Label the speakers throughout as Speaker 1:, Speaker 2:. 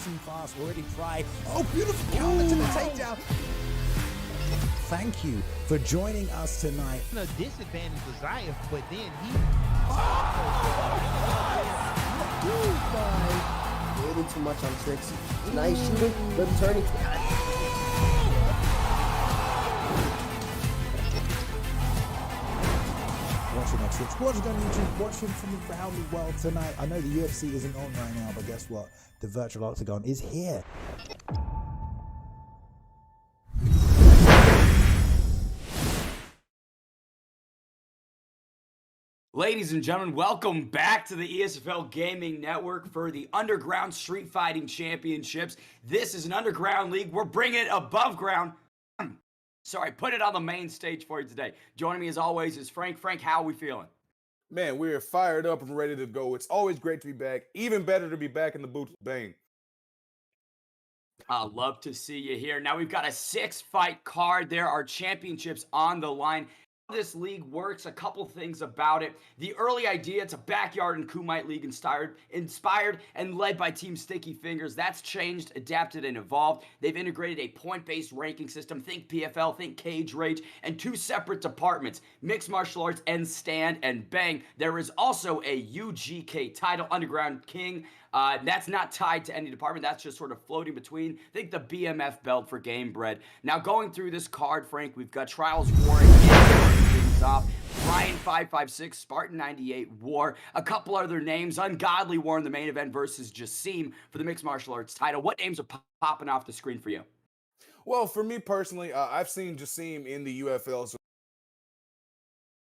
Speaker 1: too fast, already try. Oh, beautiful counter to the takedown. Thank you for joining us tonight.
Speaker 2: A disadvantage was Zayef, but then he...
Speaker 3: Waiting too much on Trixie. Nice shooting, good turning.
Speaker 1: Watching on Twitch, watching on YouTube, watching from around the world tonight. I know the UFC isn't on right now, but guess what? The virtual octagon is here.
Speaker 4: Ladies and gentlemen, welcome back to the ESFL Gaming Network for the Underground Street Fighting Championships. This is an underground league. We're bringing it above ground. Sorry, put it on the main stage for you today. Joining me as always is Frank. Frank, how are we feeling?
Speaker 5: Man, we're fired up and ready to go. It's always great to be back. Even better to be back in the booth with Bane.
Speaker 4: I love to see you here. Now we've got a 6-fight card. There are championships on the line. This league works, a couple things about it. The early idea, it's a backyard and Kumite league inspired and led by Team Sticky Fingers. That's changed, adapted, and evolved. They've integrated a point-based ranking system. Think PFL, think Cage Rage, and 2 separate departments, mixed martial arts and stand and bang. There is also a UGK title, Underground King. That's not tied to any department. That's just sort of floating between. Think the BMF belt for Game Bread. Now going through this card, Frank, we've got Trials War things off. Brian 556, Spartan 98, War. A couple other names. Ungodly War in the main event versus Justine for the mixed martial arts title. What names are popping off the screen for you?
Speaker 5: Well, for me personally, I've seen Justine in the UFL. So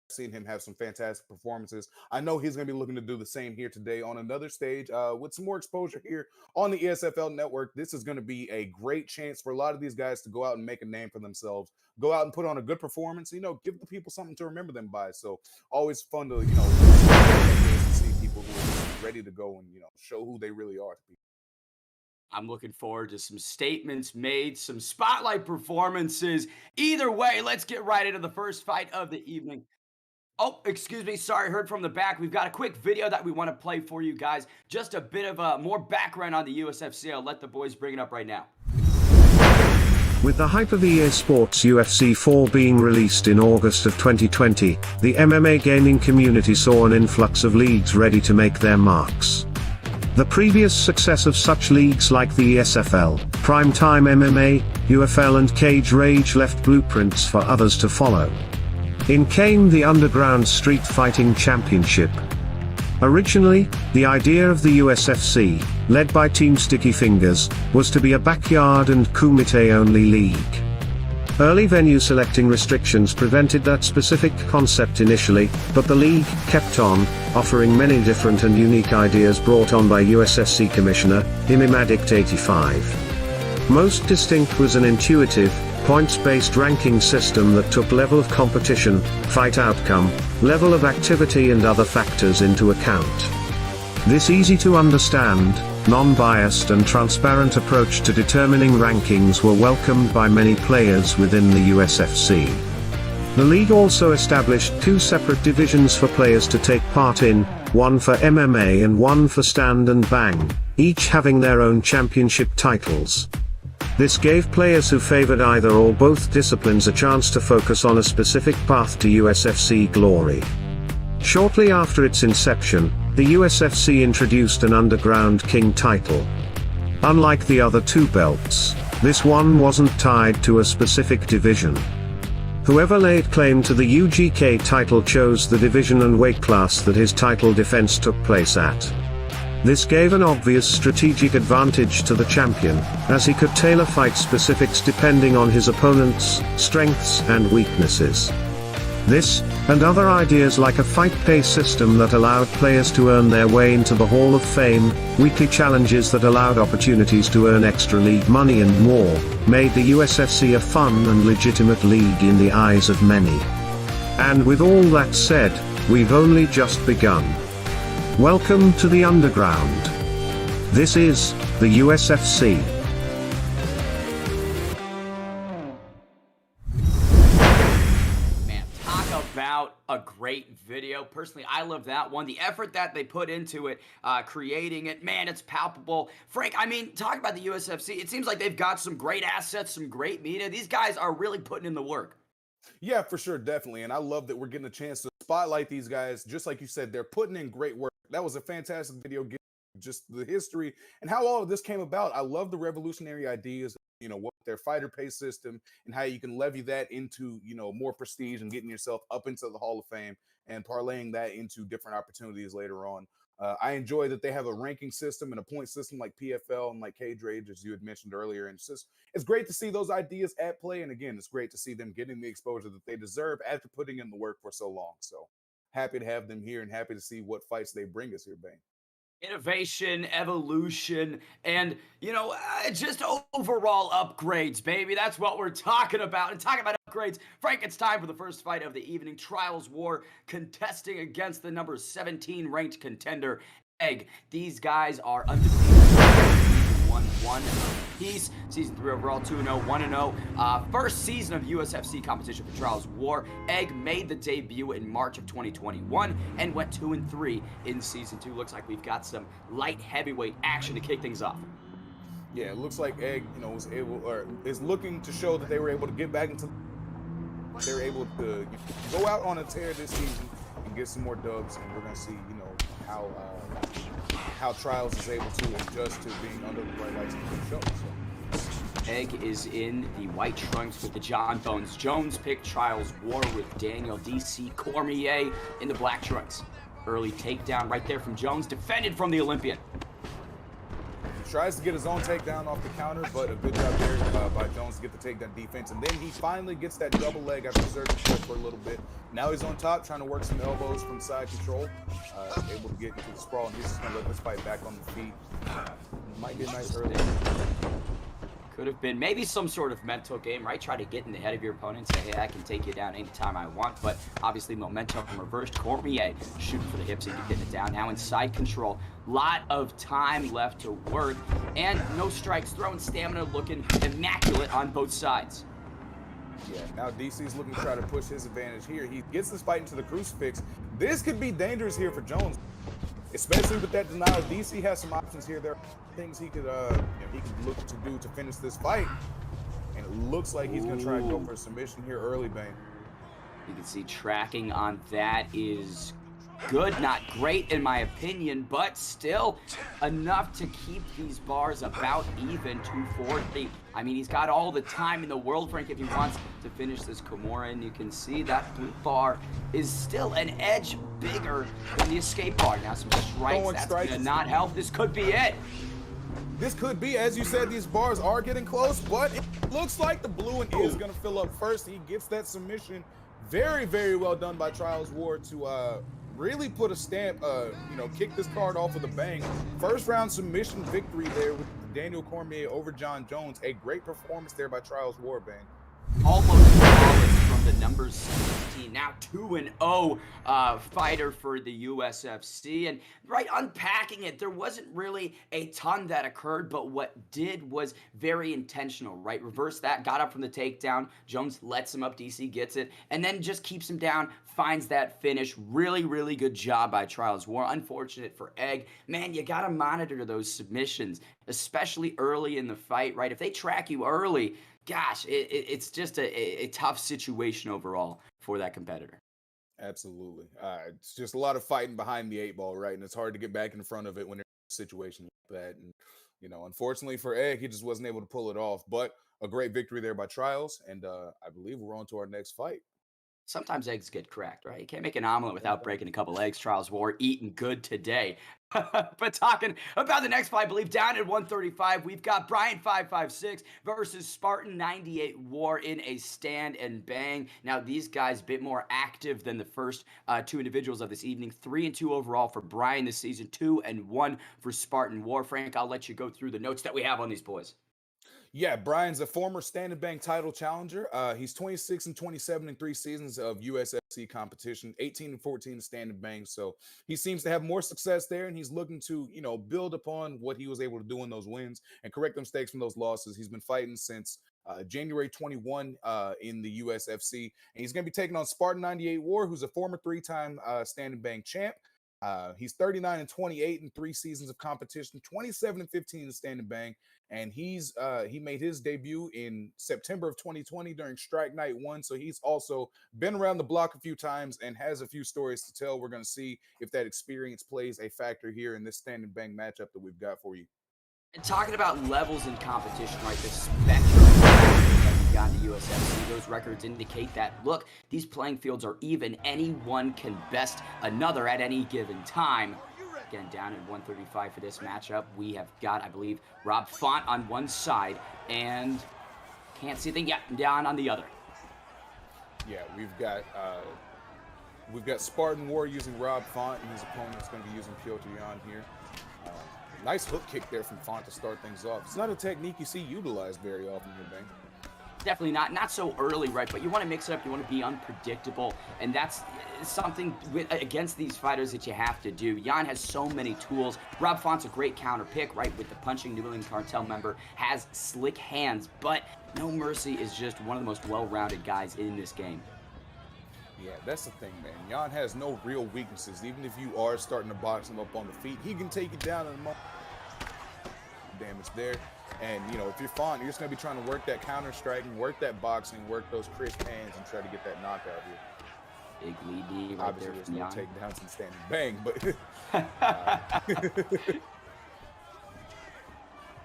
Speaker 5: I've seen him have some fantastic performances. I know he's going to be looking to do the same here today on another stage with some more exposure here on the ESFL network. This is going to be a great chance for a lot of these guys to go out and make a name for themselves. Go out and put on a good performance, give the people something to remember them by. So always fun to, see people who are ready to go and, show who they really are to people.
Speaker 4: I'm looking forward to some statements made, some spotlight performances. Either way, let's get right into the first fight of the evening. Oh, excuse me. Sorry, heard from the back. We've got a quick video that we want to play for you guys. Just a bit of more background on the USFC. I'll let the boys bring it up right now.
Speaker 6: With the hype of Ea Sports UFC 4 being released in August of 2020, the MMA gaming community saw an influx of leagues ready to make their marks. The previous success of such leagues like the ESFL, Primetime MMA, UFL and Cage Rage left blueprints for others to follow. In came the Underground Street Fighting Championship. Originally, the idea of the USFC, led by Team Sticky Fingers, was to be a backyard and kumite-only league. Early venue selecting restrictions prevented that specific concept initially, but the league kept on, offering many different and unique ideas brought on by USFC Commissioner, Imimadict 85. Most distinct was an intuitive, points-based ranking system that took level of competition, fight outcome, level of activity and other factors into account. This easy-to-understand, non-biased and transparent approach to determining rankings were welcomed by many players within the USFC. The league also established 2 separate divisions for players to take part in, one for MMA and one for stand and bang, each having their own championship titles. This gave players who favored either or both disciplines a chance to focus on a specific path to USFC glory. Shortly after its inception, the USFC introduced an Underground King title. Unlike the other 2 belts, this one wasn't tied to a specific division. Whoever laid claim to the UGK title chose the division and weight class that his title defense took place at. This gave an obvious strategic advantage to the champion, as he could tailor fight specifics depending on his opponent's strengths and weaknesses. This, and other ideas like a fight pay system that allowed players to earn their way into the Hall of Fame, weekly challenges that allowed opportunities to earn extra league money and more, made the USFC a fun and legitimate league in the eyes of many. And with all that said, we've only just begun. Welcome to the Underground. This is the USFC.
Speaker 4: Man, talk about a great video. Personally, I love that one. The effort that they put into it, creating it, man, it's palpable. Frank, I mean, talk about the USFC. It seems like they've got some great assets, some great media. These guys are really putting in the work.
Speaker 5: Yeah, for sure, definitely. And I love that we're getting a chance to spotlight these guys. Just like you said, they're putting in great work. That was a fantastic video, just the history and how all of this came about. I love the revolutionary ideas, what their fighter pay system and how you can levy that into, more prestige and getting yourself up into the Hall of Fame and parlaying that into different opportunities later on. I enjoy that they have a ranking system and a point system like PFL and like Cage Rage, as you had mentioned earlier. And it's great to see those ideas at play. And again, it's great to see them getting the exposure that they deserve after putting in the work for so long. So happy to have them here and happy to see what fights they bring us here, Bane.
Speaker 4: Innovation, evolution, and just overall upgrades, baby. That's what we're talking about. And talking about upgrades, Frank, it's time for the first fight of the evening. Trials War contesting against the number 17 ranked contender, Egg. These guys are undefeated. 1-1 apiece. Season 3 overall, 2-0, 1-0. First season of USFC competition for Trials War. Egg made the debut in March of 2021 and went 2-3 in Season 2. Looks like we've got some light heavyweight action to kick things off.
Speaker 5: Yeah, it looks like Egg, is looking to show that they were able to get back into. They're able to go out on a tear this season and get some more dubs, and we're gonna see, how Trials is able to adjust to being under the bright lights of the show. So.
Speaker 4: Egg is in the white trunks with the John Bones Jones pick. Trials War with Daniel DC Cormier in the black trunks. Early takedown right there from Jones, defended from the Olympian.
Speaker 5: He tries to get his own takedown off the counter, but a good job there by Jones to get the takedown defense. And then he finally gets that double leg after serving for a little bit. Now he's on top, trying to work some elbows from side control. Able to get into the sprawl, and he's just going to let this fight back on the feet. Might be a nice early.
Speaker 4: Could have been maybe some sort of mental game, right? Try to get in the head of your opponent, say, hey, I can take you down anytime I want. But obviously momentum reversed. Cormier shooting for the hips and getting it down. Now in side control. Lot of time left to work. And no strikes thrown. Stamina looking immaculate on both sides.
Speaker 5: Yeah, now DC's looking to try to push his advantage here. He gets this fight into the crucifix. This could be dangerous here for Jones, especially with that denial. DC has some options here. There are things he could look to do to finish this fight. And it looks like he's going to try and go for a submission here early, Bane.
Speaker 4: You can see tracking on that is good, not great in my opinion, but still enough to keep these bars about even, 240. I mean, he's got all the time in the world, Frank, if he wants to finish this Kimura, and you can see that blue bar is still an edge bigger than the escape bar. Now some strikes, that's gonna not help. This could be it.
Speaker 5: This could be, as you said, these bars are getting close, but it looks like the blue one is going to fill up first. He gets that submission. Very, very well done by Trials War to really put a stamp, kick this card off with a bang. First round submission victory there with Daniel Cormier over John Jones. A great performance there by Trials War, Bang.
Speaker 4: Almost flawless from the number 16, now 2-0 fighter for the USFC. And right, unpacking it, there wasn't really a ton that occurred, but what did was very intentional, right? Reverse that, got up from the takedown. Jones lets him up, DC gets it, and then just keeps him down, finds that finish. Really, really good job by Trials War. Unfortunate for Egg. Man, you got to monitor those submissions, especially early in the fight, right? If they track you early, gosh, it's just a tough situation overall for that competitor.
Speaker 5: Absolutely. It's just a lot of fighting behind the 8-ball, right? And it's hard to get back in front of it when there's a situation like that. And, unfortunately for Egg, he just wasn't able to pull it off. But a great victory there by Trials. And I believe we're on to our next fight.
Speaker 4: Sometimes eggs get cracked, right? You can't make an omelet without breaking a couple eggs. Trials War, eating good today. But talking about the next fight, I believe down at 135, we've got Brian 556 versus Spartan 98 War in a stand and bang. Now, these guys a bit more active than the first two individuals of this evening. 3-2 overall for Brian this season, 2-1 for Spartan War. Frank, I'll let you go through the notes that we have on these boys.
Speaker 5: Yeah, Brian's a former stand and bang title challenger. He's 26-27 in 3 seasons of USFC competition, 18-14 stand and bang. So he seems to have more success there, and he's looking to, build upon what he was able to do in those wins and correct the mistakes from those losses. He's been fighting since January 21 in the USFC. And he's going to be taking on Spartan 98 War, who's a former 3-time standing bang champ. He's 39-28 in 3 seasons of competition, 27-15 in standing bang, and he made his debut in September of 2020 during Strike Night 1. So he's also been around the block a few times and has a few stories to tell. We're going to see if that experience plays a factor here in this standing bang matchup that we've got for you.
Speaker 4: And talking about levels in competition, right, the spectrum that we've got in the USFC, those records indicate that, look, these playing fields are even. Anyone can best another at any given time. Again, down at 135 for this matchup, we have got, I believe, Rob Font on one side, and can't see a thing yet, down on the other.
Speaker 5: Yeah, we've got Spartan War using Rob Font, and his opponent's going to be using Piotr Jan here. Nice hook kick there from Font to start things off. It's not a technique you see utilized very often here, Bang.
Speaker 4: Definitely not so early, right? But you want to mix it up. You want to be unpredictable, and that's something against these fighters that you have to do. Jan has so many tools. Rob Font's a great counter pick, right? With the punching New England Cartel member, has slick hands, but No Mercy is just one of the most well-rounded guys in this game.
Speaker 5: Yeah, that's the thing, man. Jan has no real weaknesses. Even if you are starting to box him up on the feet, he can take you down in a moment. Damage there. And, you know, if you're Font, you're just going to be trying to work that counter striking, work that boxing, work those crisp hands, and try to get that knockout here.
Speaker 4: Big lead knee right
Speaker 5: Obviously,
Speaker 4: there
Speaker 5: there's no
Speaker 4: from
Speaker 5: takedowns and standing bang, but...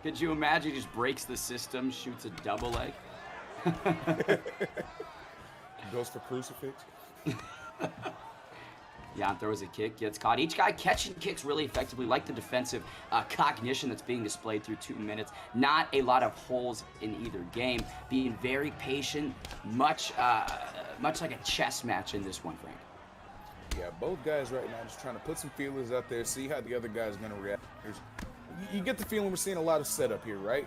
Speaker 4: Could you imagine he just breaks the system, shoots a double leg?
Speaker 5: Goes for crucifix.
Speaker 4: Jan throws a kick, gets caught. Each guy catching kicks really effectively, like the defensive cognition that's being displayed through 2 minutes. Not a lot of holes in either game. Being very patient, much like a chess match in this one, Frank.
Speaker 5: Yeah, both guys right now just trying to put some feelers out there, see how the other guy's going to react. You get the feeling we're seeing a lot of setup here, right?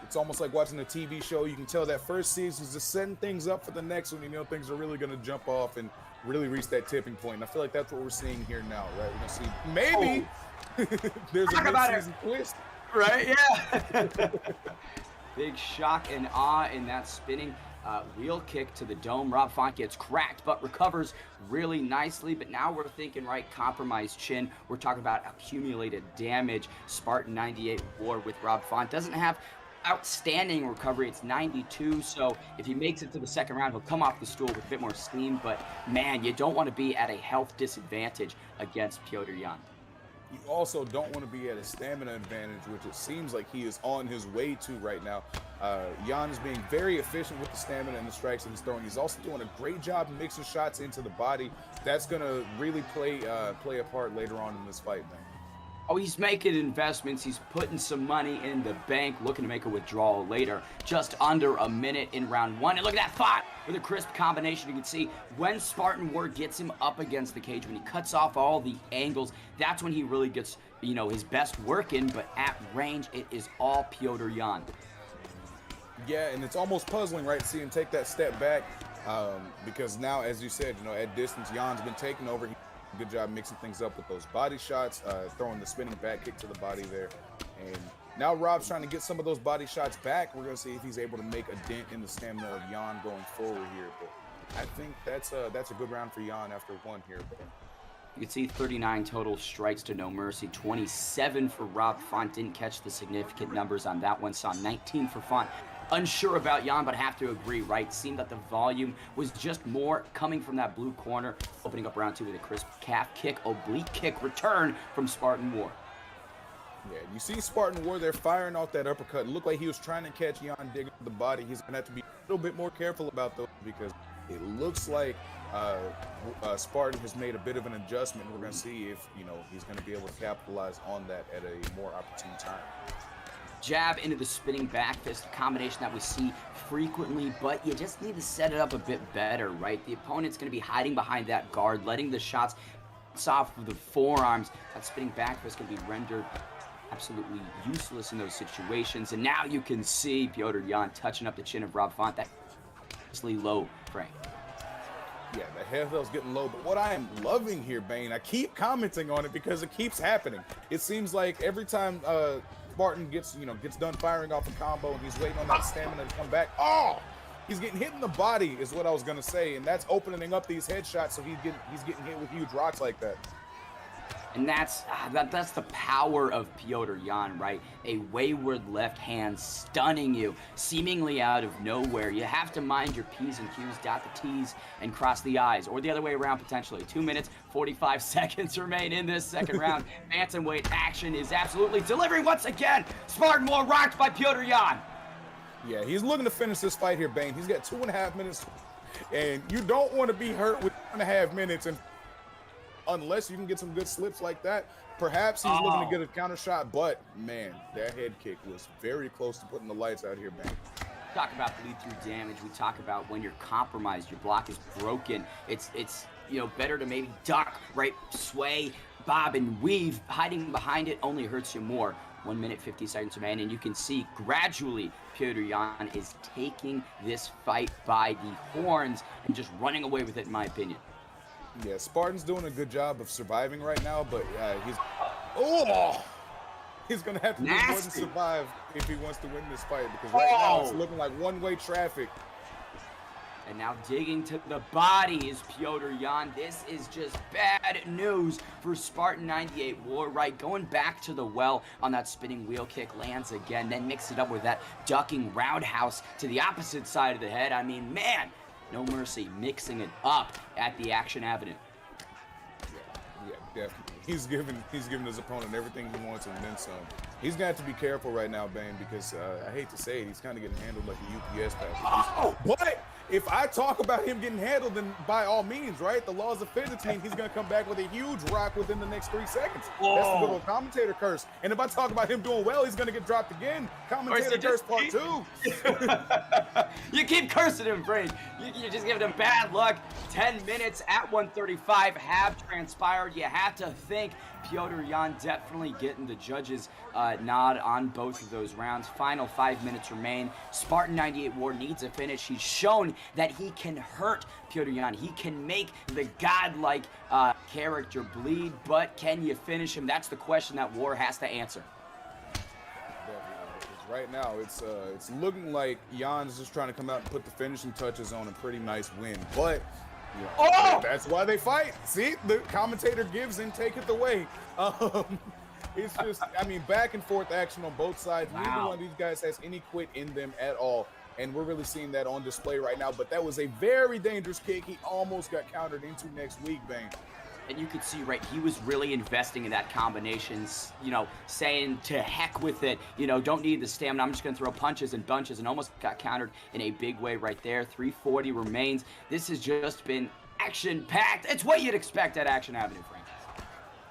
Speaker 5: It's almost like watching a TV show. You can tell that first season's just setting things up for the next one. You know, things are really going to jump off and really reach that tipping point. And I feel like that's what we're seeing here now, right? We're going to see maybe there's a mid-season twist.
Speaker 4: Right, yeah. Big shock and awe in that spinning wheel kick to the dome. Rob Font gets cracked, but recovers really nicely. But now we're thinking, right, compromised chin. We're talking about accumulated damage. Spartan 98 War with Rob Font doesn't have outstanding recovery. It's 92, so if he makes it to the second round, he'll come off the stool with a bit more steam. But man, you don't want to be at a health disadvantage against Piotr Jan.
Speaker 5: You also don't want to be at a stamina advantage, which it seems like he is on his way to right now. Jan is being very efficient with the stamina and the strikes that he's throwing. He's also doing a great job mixing shots into the body. That's going to really play a part later on in this fight, man.
Speaker 4: Oh, he's making investments. He's putting some money in the bank, looking to make a withdrawal later. Just under a minute in round one. And look at that fight with a crisp combination. You can see when Spartan War gets him up against the cage, when he cuts off all the angles, that's when he really gets, you know, his best work in. But at range, it is all Piotr Jan.
Speaker 5: Yeah, and it's almost puzzling, right, to see him take that step back. Because now, as you said, you know, at distance, Jan's been taking over. Good job mixing things up with those body shots, throwing the spinning back kick to the body there. And now Rob's trying to get some of those body shots back. We're going to see if he's able to make a dent in the stamina of Jan going forward here. But I think that's a good round for Jan after one here. But
Speaker 4: you can see 39 total strikes to No Mercy, 27 for Rob Font. Didn't catch the significant numbers on that one. Saw 19 for Font. Unsure about Jan, but have to agree, right? Seemed that the volume was just more coming from that blue corner. Opening up round two with a crisp calf kick, oblique kick return from Spartan War.
Speaker 5: Yeah, you see Spartan War there firing off that uppercut. It looked like he was trying to catch Jan digging the body. He's going to have to be a little bit more careful about those because it looks like Spartan has made a bit of an adjustment. We're going to see if, you know, he's going to be able to capitalize on that at a more opportune time.
Speaker 4: Jab into the spinning back fist, a combination that we see frequently, but you just need to set it up a bit better, right? The opponent's going to be hiding behind that guard, letting the shots off of the forearms. That spinning back fist can be rendered absolutely useless in those situations. And now you can see Piotr Jan touching up the chin of Rob Font. That's low, Frank.
Speaker 5: Yeah, the head's getting low, but what I am loving here, Bane, I keep commenting on it because it keeps happening. It seems like every time Spartan gets done firing off a combo and he's waiting on that stamina to come back. Oh, he's getting hit in the body is what I was gonna say, and that's opening up these headshots, so he's getting hit with huge rocks like that.
Speaker 4: And that's the power of Petr Yan, right? A wayward left hand stunning you, seemingly out of nowhere. You have to mind your P's and Q's, dot the T's, and cross the I's, or the other way around potentially. 2 minutes, 45 seconds remain in this second round. Bantamweight action is absolutely delivering once again. Spartan War rocked by Petr Yan.
Speaker 5: Yeah, he's looking to finish this fight here, Bane. He's got 2.5 minutes, and you don't want to be hurt with 2.5 minutes, and unless you can get some good slips like that. Perhaps he's looking to get a counter shot, but man, that head kick was very close to putting the lights out here, man.
Speaker 4: Talk about bleed through damage. We talk about when you're compromised, your block is broken. It's better to maybe duck, right? Sway, bob, and weave. Hiding behind it only hurts you more. 1 minute, 50 seconds remain, and you can see gradually Petr Yan is taking this fight by the horns and just running away with it, in my opinion.
Speaker 5: Yeah, Spartan's doing a good job of surviving right now, but he's gonna have to do more than survive if he wants to win this fight, because right now it's looking like one-way traffic.
Speaker 4: And now digging to the body is Petr Yan. This is just bad news for Spartan 98 War, right? Going back to the well on that spinning wheel kick, lands again, then mix it up with that ducking roundhouse to the opposite side of the head. I mean, man, no mercy, mixing it up at the Action Avenue.
Speaker 5: Yeah, definitely. He's giving his opponent everything he wants and then some. He's gonna have to be careful right now, Bane, because I hate to say it, he's kind of getting handled like a UPS package. But if I talk about him getting handled, then by all means, right? The laws of physics mean he's gonna come back with a huge rock within the next 3 seconds. That's the good old commentator curse. And if I talk about him doing well, he's gonna get dropped again. Commentator curse part 2.
Speaker 4: You keep cursing him, Brain. You're just giving him bad luck. 10 minutes at 135 have transpired. You have to think Petr Yan definitely getting the judges' nod on both of those rounds. Final 5 minutes remain. Spartan 98 War needs a finish. He's shown that he can hurt Petr Yan. He can make the godlike character bleed, but can you finish him? That's the question that War has to answer.
Speaker 5: Right now, it's looking like Jan's just trying to come out and put the finishing touches on a pretty nice win, but that's why they fight. See, the commentator gives and taketh away. It's just, I mean, back and forth action on both sides. Wow. Neither one of these guys has any quit in them at all, and we're really seeing that on display right now. But that was a very dangerous kick. He almost got countered into next week, Bane.
Speaker 4: And you could see, right, he was really investing in that combinations, saying to heck with it, don't need the stamina. I'm just going to throw punches and bunches, and almost got countered in a big way right there. 340 remains. This has just been action-packed. It's what you'd expect at Action Avenue, Frank.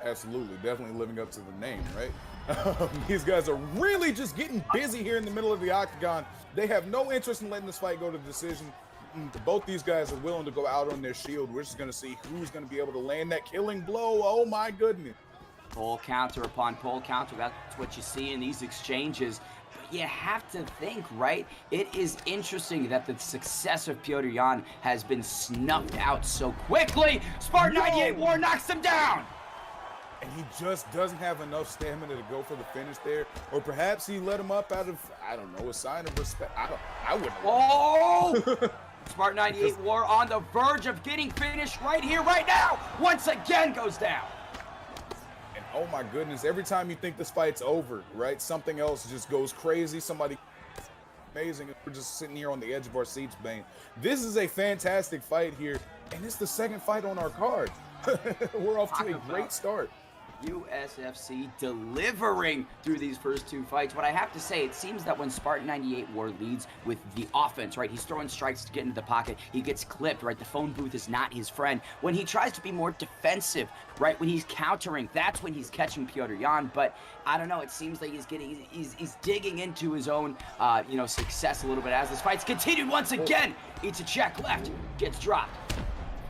Speaker 5: Absolutely. Definitely living up to the name, right? These guys are really just getting busy here in the middle of the octagon. They have no interest in letting this fight go to decision. Both these guys are willing to go out on their shield. We're just going to see who's going to be able to land that killing blow. Oh, my goodness.
Speaker 4: Pole counter upon pole counter. That's what you see in these exchanges. But you have to think, right? It is interesting that the success of Petr Yan has been snuffed out so quickly. Spartan 98 War knocks him down.
Speaker 5: And he just doesn't have enough stamina to go for the finish there. Or perhaps he let him up out of, I don't know, a sign of respect. I wouldn't.
Speaker 4: Oh! Spartan 98 War on the verge of getting finished right here, right now. Once again goes down.
Speaker 5: And oh my goodness, every time you think this fight's over, right, something else just goes crazy. Somebody amazing. We're just sitting here on the edge of our seats, Bane. This is a fantastic fight here, and it's the second fight on our card. We're off to a great start.
Speaker 4: USFC delivering through these first 2 fights. What I have to say, it seems that when Spartan 98 War leads with the offense, right, he's throwing strikes to get into the pocket, he gets clipped, right, the phone booth is not his friend. When he tries to be more defensive, right, when he's countering, that's when he's catching Petr Yan. But I don't know, it seems like he's digging into his own success a little bit as this fight's continued once again. Eats a check left, gets dropped.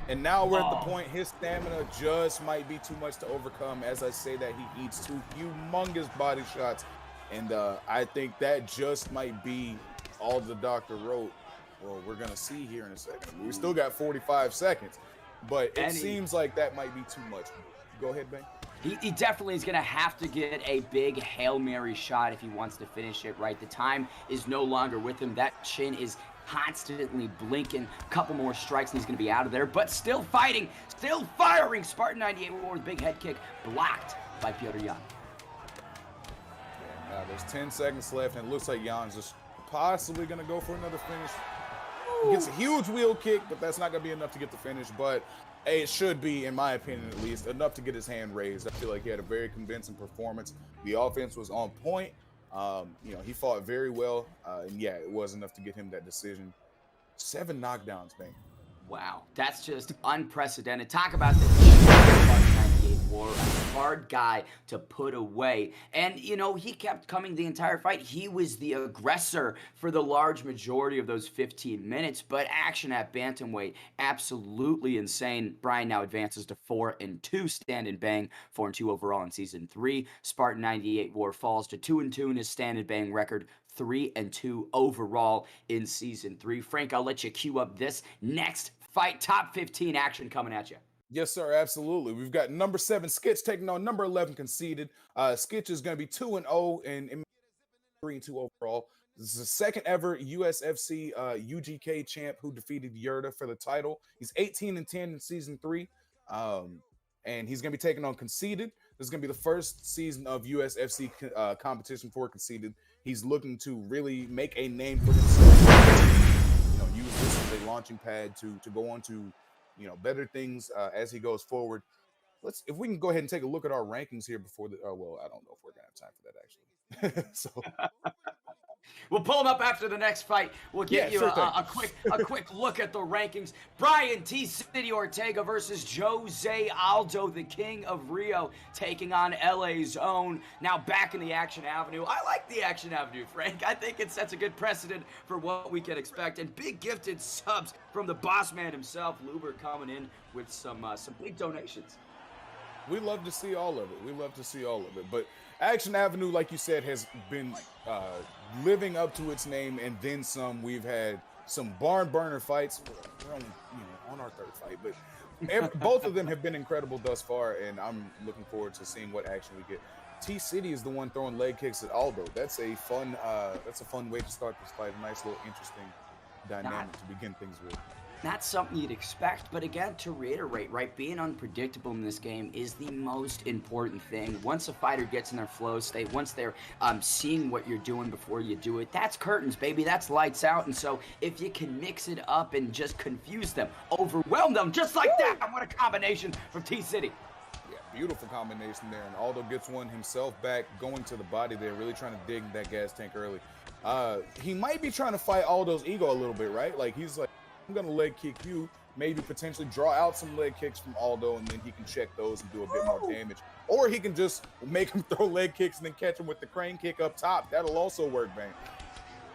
Speaker 5: And now we're at the point his stamina just might be too much to overcome. As I say that, he eats 2 humongous body shots. And I think that just might be all the doctor wrote. Well, we're going to see here in a second. We still got 45 seconds. But it seems like that might be too much. Go ahead, Ben.
Speaker 4: He definitely is going to have to get a big Hail Mary shot if he wants to finish it, right? The time is no longer with him. That chin is constantly blinking. A couple more strikes and he's going to be out of there, but still fighting, still firing. Spartan 98 War with a big head kick blocked by Piotr Jan.
Speaker 5: Yeah, there's 10 seconds left, and it looks like Jan's just possibly going to go for another finish. He gets a huge wheel kick, but that's not going to be enough to get the finish, but it should be, in my opinion at least, enough to get his hand raised. I feel like he had a very convincing performance. The offense was on point. He fought very well. And yeah, it was enough to get him that decision. 7 knockdowns, man.
Speaker 4: Wow, that's just unprecedented. Talk about the War, a hard guy to put away. And, he kept coming the entire fight. He was the aggressor for the large majority of those 15 minutes, but action at bantamweight, absolutely insane. Brian now advances to 4-2, stand and bang, 4-2 overall in season 3. Spartan 98 War falls to 2-2 in his stand and bang record, 3-2 overall in season 3. Frank, I'll let you cue up this next fight. Top 15 action coming at you.
Speaker 5: Yes, sir, absolutely. We've got number 7 Skitch taking on number 11 Conceded. Skitch is going to be 2-0 and 3-2 overall. This is the second ever USFC UGK champ who defeated Yurda for the title. He's 18-10 in season 3, and he's going to be taking on Conceded. This is going to be the first season of USFC competition for Conceded. He's looking to really make a name for himself. Use this as a launching pad to go on to better things as he goes forward. If we can go ahead and take a look at our rankings here before I don't know if we're gonna have time for that actually. So
Speaker 4: we'll pull them up after the next fight. We'll give you a quick look at the rankings. Brian T. City Ortega versus Jose Aldo, the King of Rio, taking on LA's own. Now back in the Action Avenue. I like the Action Avenue, Frank. I think it sets a good precedent for what we can expect. And big gifted subs from the boss man himself, Luber, coming in with some big donations.
Speaker 5: We love to see all of it. But Action Avenue, like you said, has been living up to its name and then some. We've had some barn burner fights. We're only on our 3rd fight, but both of them have been incredible thus far, and I'm looking forward to seeing what action we get. T City is the one throwing leg kicks at Aldo. That's a fun way to start this fight. A nice little interesting dynamic to begin things with.
Speaker 4: Not something you'd expect, but again, to reiterate, right, being unpredictable in this game is the most important thing. Once a fighter gets in their flow state, once they're seeing what you're doing before you do it, that's curtains, baby, that's lights out. And so if you can mix it up and just confuse them, overwhelm them just like that, what a combination from T-City.
Speaker 5: Yeah, beautiful combination there, and Aldo gets one himself back, going to the body there, really trying to dig that gas tank early. He might be trying to fight Aldo's ego a little bit, right? Like, he's like, I'm going to leg kick you, maybe potentially draw out some leg kicks from Aldo, and then he can check those and do a bit more damage. Or he can just make him throw leg kicks and then catch him with the crane kick up top. That'll also work, man.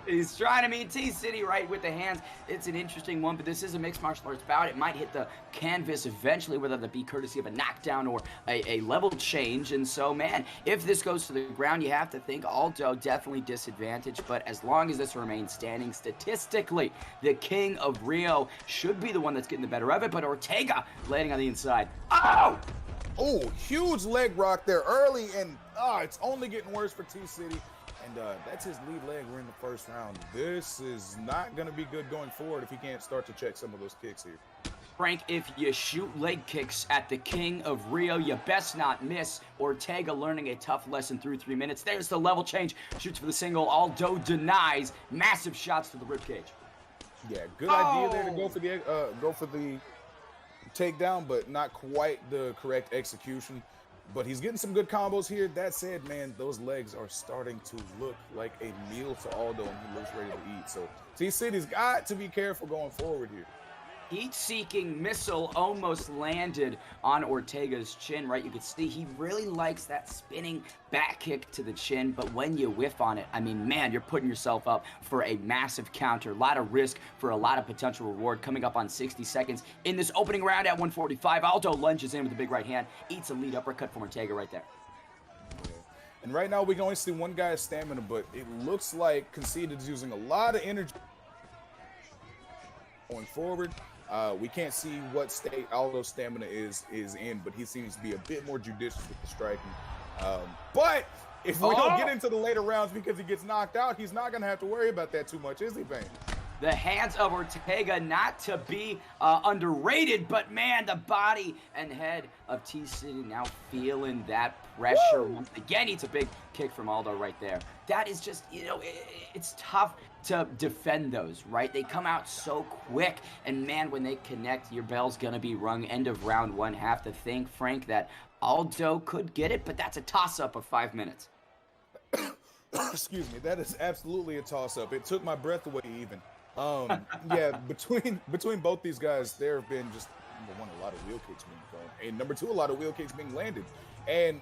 Speaker 4: He's trying to meet T-City right with the hands. It's an interesting one, but this is a mixed martial arts bout. It might hit the canvas eventually, whether that be courtesy of a knockdown or a level change. And so, man, if this goes to the ground, you have to think Aldo definitely disadvantaged. But as long as this remains standing, statistically, the King of Rio should be the one that's getting the better of it. But Ortega landing on the inside. Oh!
Speaker 5: Oh, huge leg rock there early, and it's only getting worse for T-City. And that's his lead leg. We're in the 1st round. This is not going to be good going forward if he can't start to check some of those kicks here.
Speaker 4: Frank, if you shoot leg kicks at the King of Rio, you best not miss. Ortega learning a tough lesson through 3 minutes. There's the level change. Shoots for the single. Aldo denies. Massive shots to the ribcage.
Speaker 5: Yeah, good idea there to go for the takedown, but not quite the correct execution. But he's getting some good combos here. That said, man, those legs are starting to look like a meal to Aldo, and he looks ready to eat. So T-City's got to be careful going forward here.
Speaker 4: Heat-seeking missile almost landed on Ortega's chin, right? You could see he really likes that spinning back kick to the chin, but when you whiff on it, I mean, man, you're putting yourself up for a massive counter. A lot of risk for a lot of potential reward coming up on 60 seconds. In this opening round at 145, Aldo lunges in with a big right hand, eats a lead uppercut from Ortega right there.
Speaker 5: And right now, we can only see one guy's stamina, but it looks like Conceded is using a lot of energy going forward. We can't see what state Aldo's stamina is in, but he seems to be a bit more judicious with the striking. But if we don't get into the later rounds because he gets knocked out, he's not going to have to worry about that too much, is he, Bane?
Speaker 4: The hands of Ortega, not to be underrated, but man, the body and head of T-City now feeling that pressure. Once again, it's a big kick from Aldo right there. That is just, it's tough to defend those, right? They come out so quick, and man, when they connect, your bell's gonna be rung. End of round one. Have to think, Frank, that Aldo could get it, but that's a toss-up of 5 minutes.
Speaker 5: Excuse me, that is absolutely a toss-up. It took my breath away even. Yeah, between both these guys, there have been just, number one, a lot of wheel kicks being thrown, and number two, a lot of wheel kicks being landed. And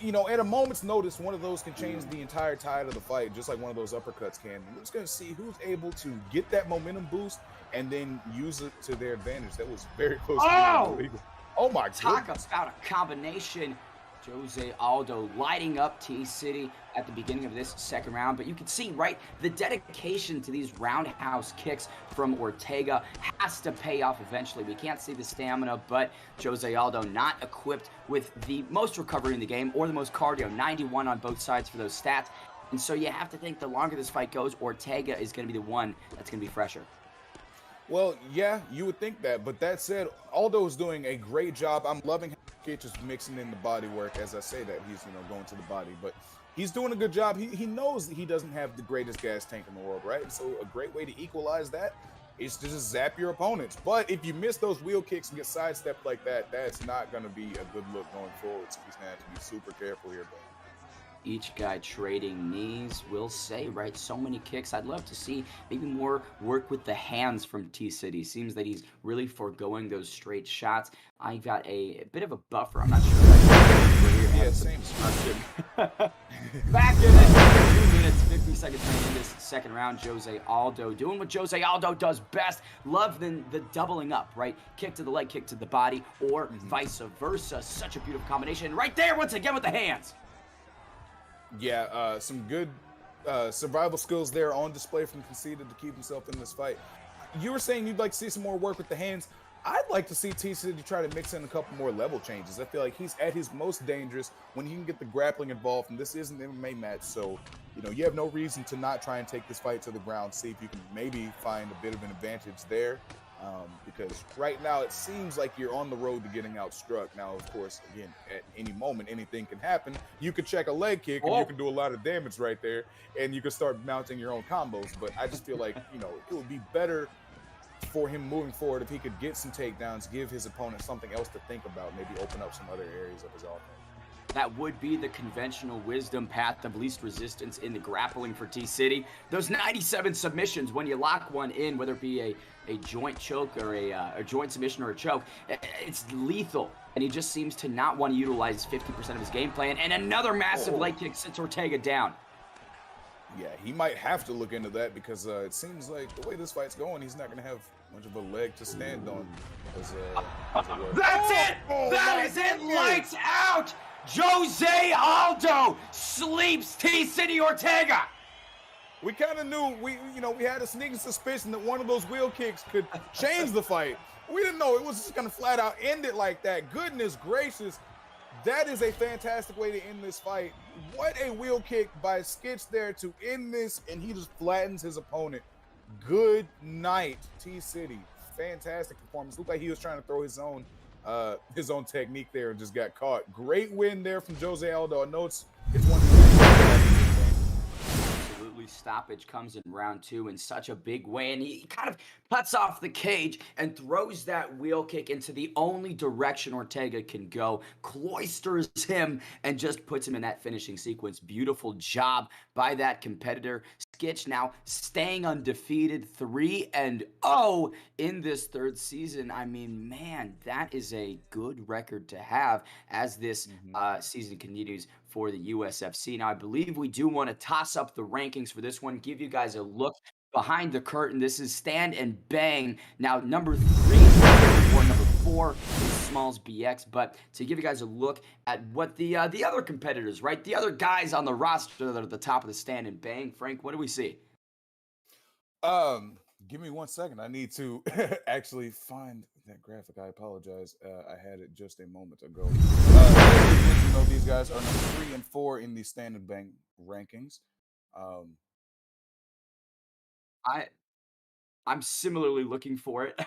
Speaker 5: at a moment's notice, one of those can change the entire tide of the fight, just like one of those uppercuts can. We're just going to see who's able to get that momentum boost and then use it to their advantage. That was very close to being illegal. Oh my goodness.
Speaker 4: Talk about a combination. Jose Aldo lighting up T-City at the beginning of this second round. But you can see, right, the dedication to these roundhouse kicks from Ortega has to pay off eventually. We can't see the stamina, but Jose Aldo not equipped with the most recovery in the game or the most cardio, 91 on both sides for those stats. And so you have to think the longer this fight goes, Ortega is going to be the one that's going to be fresher.
Speaker 5: Well, yeah, you would think that. But that said, Aldo is doing a great job. I'm loving how Skitch is mixing in the body work. As I say that, he's going to the body. But he's doing a good job. He knows that he doesn't have the greatest gas tank in the world, right? So a great way to equalize that is to just zap your opponents. But if you miss those wheel kicks and get sidestepped like that, that's not going to be a good look going forward. So he's going to have to be super careful here, but
Speaker 4: each guy trading knees, will say, right? So many kicks. I'd love to see maybe more work with the hands from T-City. Seems that he's really foregoing those straight shots. I got a bit of a buffer. I'm not sure.
Speaker 5: Yeah, same.
Speaker 4: Back in it. 2 minutes, 50 seconds in this second round. Jose Aldo doing what Jose Aldo does best. Love the doubling up, right? Kick to the leg, kick to the body, or vice versa. Such a beautiful combination. Right there, once again, with the hands.
Speaker 5: Yeah, some good survival skills there on display from Conceded to keep himself in this fight. You were saying you'd like to see some more work with the hands. I'd like to see T-City try to mix in a couple more level changes. I feel like he's at his most dangerous when he can get the grappling involved, and this is an MMA match, so you have no reason to not try and take this fight to the ground, see if you can maybe find a bit of an advantage there. Because right now it seems like you're on the road to getting outstruck. Now, of course, again, at any moment, anything can happen. You could check a leg kick and you can do a lot of damage right there, and you can start mounting your own combos. But I just feel like, it would be better for him moving forward if he could get some takedowns, give his opponent something else to think about, maybe open up some other areas of his offense.
Speaker 4: That would be the conventional wisdom path of least resistance in the grappling for T-City. Those 97 submissions, when you lock one in, whether it be a joint choke or a joint submission or a choke, it's lethal. And he just seems to not want to utilize 50% of his game plan. And another massive leg kick sits Ortega down.
Speaker 5: Yeah, he might have to look into that because it seems like the way this fight's going, he's not going to have much of a leg to stand on.
Speaker 4: That's it! That is it! Lights out! Jose Aldo sleeps T-City Ortega.
Speaker 5: We kind of knew, we had a sneaking suspicion that one of those wheel kicks could change the fight. We didn't know it was just going to flat out end it like that. Goodness gracious. That is a fantastic way to end this fight. What a wheel kick by Skitch there to end this, and he just flattens his opponent. Good night, T-City. Fantastic performance. Looked like he was trying to throw his own technique there and just got caught. Great win there from Jose Aldo. I know it's one of
Speaker 4: Absolutely, stoppage comes in round two in such a big way, and he kind of cuts off the cage and throws that wheel kick into the only direction Ortega can go, cloisters him, and just puts him in that finishing sequence. Beautiful job by that competitor. Skitch now staying undefeated, 3-0 in this third season. I mean, man, that is a good record to have as this season continues for the USFC. Now, I believe we do want to toss up the rankings for this one, give you guys a look behind the curtain. This is Stand and Bang. Now, number 3 is number 4 is Smalls BX. But to give you guys a look at what the other competitors, right, the other guys on the roster that are at the top of the Stand and Bang, Frank, what do we see?
Speaker 5: Give me 1 second. I need to actually find that graphic. I apologize. I had it just a moment ago. You know, these guys are number 3 and 4 in the standard bank rankings.
Speaker 4: I'm similarly looking for it.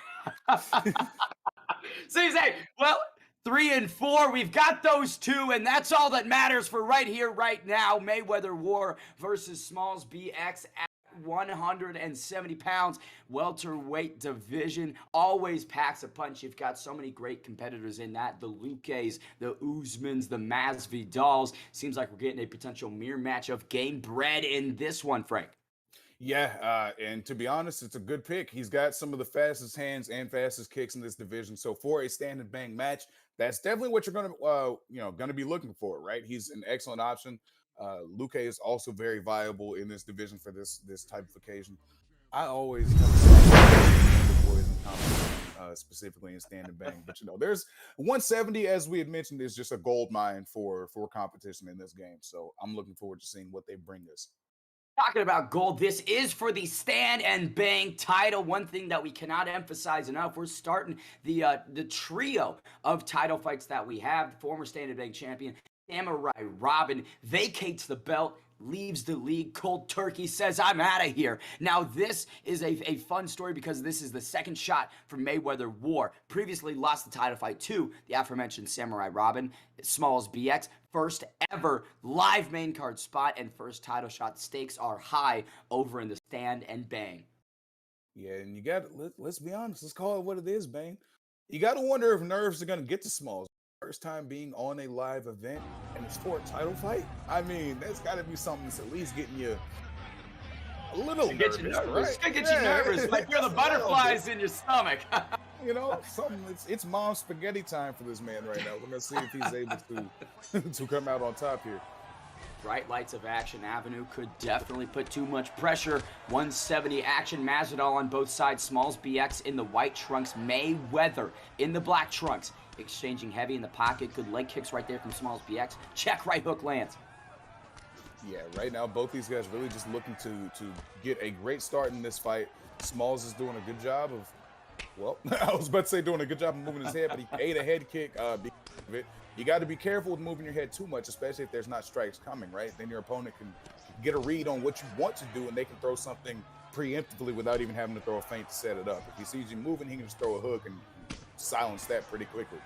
Speaker 4: So you say, well, 3 and 4, we've got those two, and that's all that matters for right here, right now. Mayweather War versus Smalls BX at 170 pounds. Welterweight division always packs a punch. You've got so many great competitors in that. The Luques, the Usmans, the Masvidals. Seems like we're getting a potential mirror match of game bred in this one, Frank.
Speaker 5: Yeah, and to be honest, it's a good pick. He's got some of the fastest hands and fastest kicks in this division. So for a standard bang match, that's definitely what you're gonna be looking for, right? He's an excellent option. Luque is also very viable in this division for this type of occasion. I always have the boys in common, specifically in standard bang, but there's 170, as we had mentioned, is just a gold mine for competition in this game. So I'm looking forward to seeing what they bring us.
Speaker 4: Talking about gold, this is for the stand and bang title. One thing that we cannot emphasize enough, we're starting the trio of title fights that we have. Former stand and bang champion Samurai Robin vacates the belt, leaves the league cold turkey, says, I'm out of here. Now, this is a fun story because this is the second shot from Mayweather War. Previously lost the title fight to the aforementioned Samurai Robin, Smalls BX. First ever live main card spot and first title shot. Stakes are high over in the stand and bang.
Speaker 5: Yeah, and let's be honest. Let's call it what it is, Bang. You got to wonder if nerves are going to get to Smalls. First time being on a live event and it's for a title fight. I mean, that's got to be something that's at least getting you a little nervous. Get you
Speaker 4: nervous. Like you're the butterflies in your stomach.
Speaker 5: Something. It's mom spaghetti time for this man right now. We're gonna see if he's able to come out on top here.
Speaker 4: Bright lights of Action Avenue could definitely put too much pressure. 170 Action, Masvidal on both sides. Smalls BX in the white trunks. Mayweather in the black trunks. Exchanging heavy in the pocket. Good leg kicks right there from Smalls BX. Check right hook lands.
Speaker 5: Yeah, right now both these guys really just looking to get a great start in this fight. Smalls is doing a good job of, well, I was about to say doing a good job of moving his head, but he ate a head kick because of it. You got to be careful with moving your head too much, especially if there's not strikes coming, right? Then your opponent can get a read on what you want to do, and they can throw something preemptively without even having to throw a feint to set it up. If he sees you moving, he can just throw a hook and silence that pretty quickly.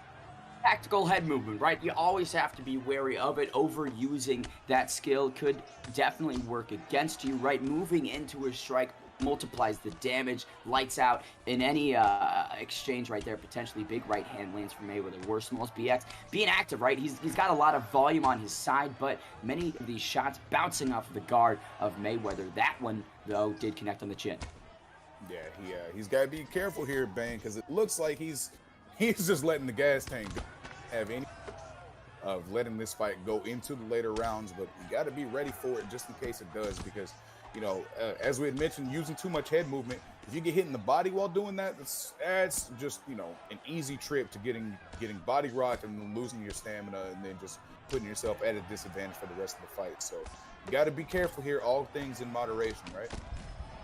Speaker 4: Tactical head movement, right? You always have to be wary of it. Overusing that skill could definitely work against you, right? Moving into a strike multiplies the damage, lights out in any exchange right there. Potentially big right hand lands for Mayweather. War Smalls BX being active, right? He's got a lot of volume on his side, but many of these shots bouncing off of the guard of Mayweather. That one, though, did connect on the chin.
Speaker 5: Yeah, he's got to be careful here, Bang, because it looks like he's just letting the gas tank have any of letting this fight go into the later rounds, but you got to be ready for it just in case it does, because as we had mentioned, using too much head movement, if you get hit in the body while doing that, that's just an easy trip to getting body rocked and then losing your stamina and then just putting yourself at a disadvantage for the rest of the fight. So you got to be careful here, all things in moderation, right?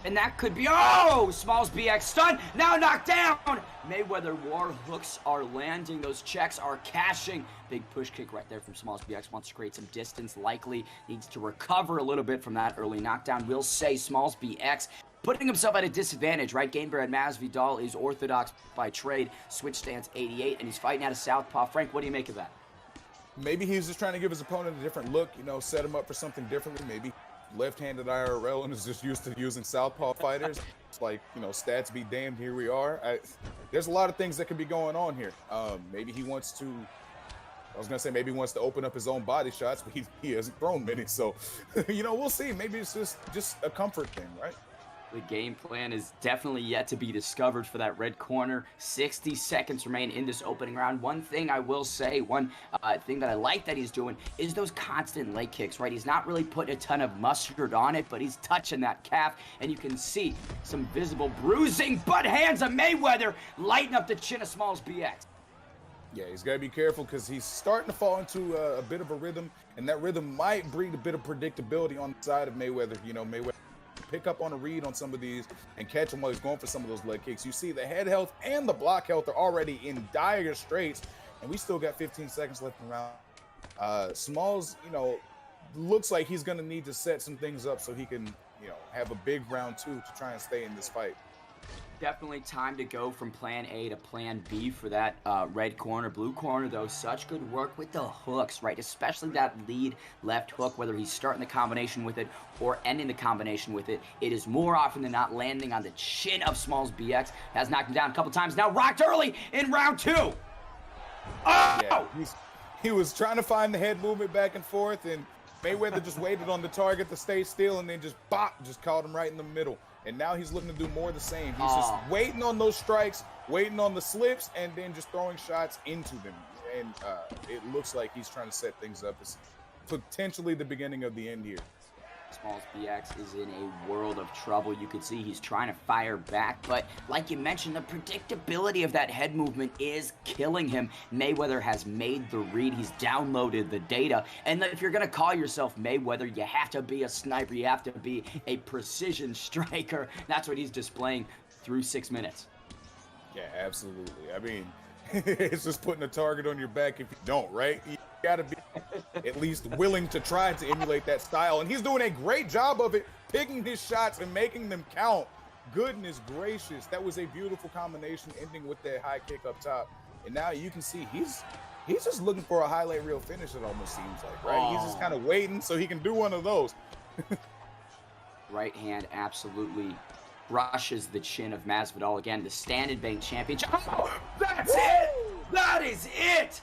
Speaker 4: And that could be, oh, Smalls BX stunned, now knocked down. Mayweather War hooks are landing, those checks are cashing. Big push kick right there from Smalls BX, wants to create some distance, likely needs to recover a little bit from that early knockdown. We'll say Smalls BX putting himself at a disadvantage, right? Gamebred Masvidal is orthodox by trade, switch stance 88, and he's fighting out of southpaw. Frank, what do you make of that?
Speaker 5: Maybe he's just trying to give his opponent a different look, set him up for something differently, maybe left-handed IRL and is just used to using southpaw fighters. It's like, stats be damned, here we are. There's a lot of things that could be going on here. Maybe he wants to, maybe he wants to open up his own body shots, but he hasn't thrown many. So, we'll see. Maybe it's just a comfort thing, right?
Speaker 4: The game plan is definitely yet to be discovered for that red corner. 60 seconds remain in this opening round. One thing I will say, one thing that I like that he's doing is those constant leg kicks, right? He's not really putting a ton of mustard on it, but he's touching that calf, and you can see some visible bruising, but hands of Mayweather lighten up the chin of Smalls BX.
Speaker 5: Yeah, he's got to be careful because he's starting to fall into a bit of a rhythm, and that rhythm might breed a bit of predictability on the side of Mayweather. Mayweather pick up on a read on some of these and catch him while he's going for some of those leg kicks. You see the head health and the block health are already in dire straits, and we still got 15 seconds left in the round. Smalls, looks like he's going to need to set some things up so he can, have a big round 2 to try and stay in this fight.
Speaker 4: Definitely time to go from plan A to plan B for that red corner. Blue corner, though, such good work with the hooks, right? Especially that lead left hook, whether he's starting the combination with it or ending the combination with it. It is more often than not landing on the chin of Smalls BX. Has knocked him down a couple times. Now rocked early in round 2. Oh!
Speaker 5: Yeah, he was trying to find the head movement back and forth, and Mayweather just waited on the target to stay still, and then just caught him right in the middle. And now he's looking to do more of the same. He's just waiting on those strikes, waiting on the slips, and then just throwing shots into them. And it looks like he's trying to set things up. It's potentially the beginning of the end here.
Speaker 4: Smalls BX is in a world of trouble. You can see he's trying to fire back, but like you mentioned, the predictability of that head movement is killing him. Mayweather has made the read. He's downloaded the data, and if you're going to call yourself Mayweather, you have to be a sniper. You have to be a precision striker. That's what he's displaying through 6 minutes.
Speaker 5: Yeah, absolutely. I mean, it's just putting a target on your back if you don't, right? You got to be at least willing to try to emulate that style. And he's doing a great job of it, picking his shots and making them count. Goodness gracious. That was a beautiful combination, ending with that high kick up top. And now you can see he's just looking for a highlight reel finish, it almost seems like, right? He's just kind of waiting so he can do one of those.
Speaker 4: Right hand absolutely brushes the chin of Masvidal again, the stand and bang champion. Oh, that's it! That is it!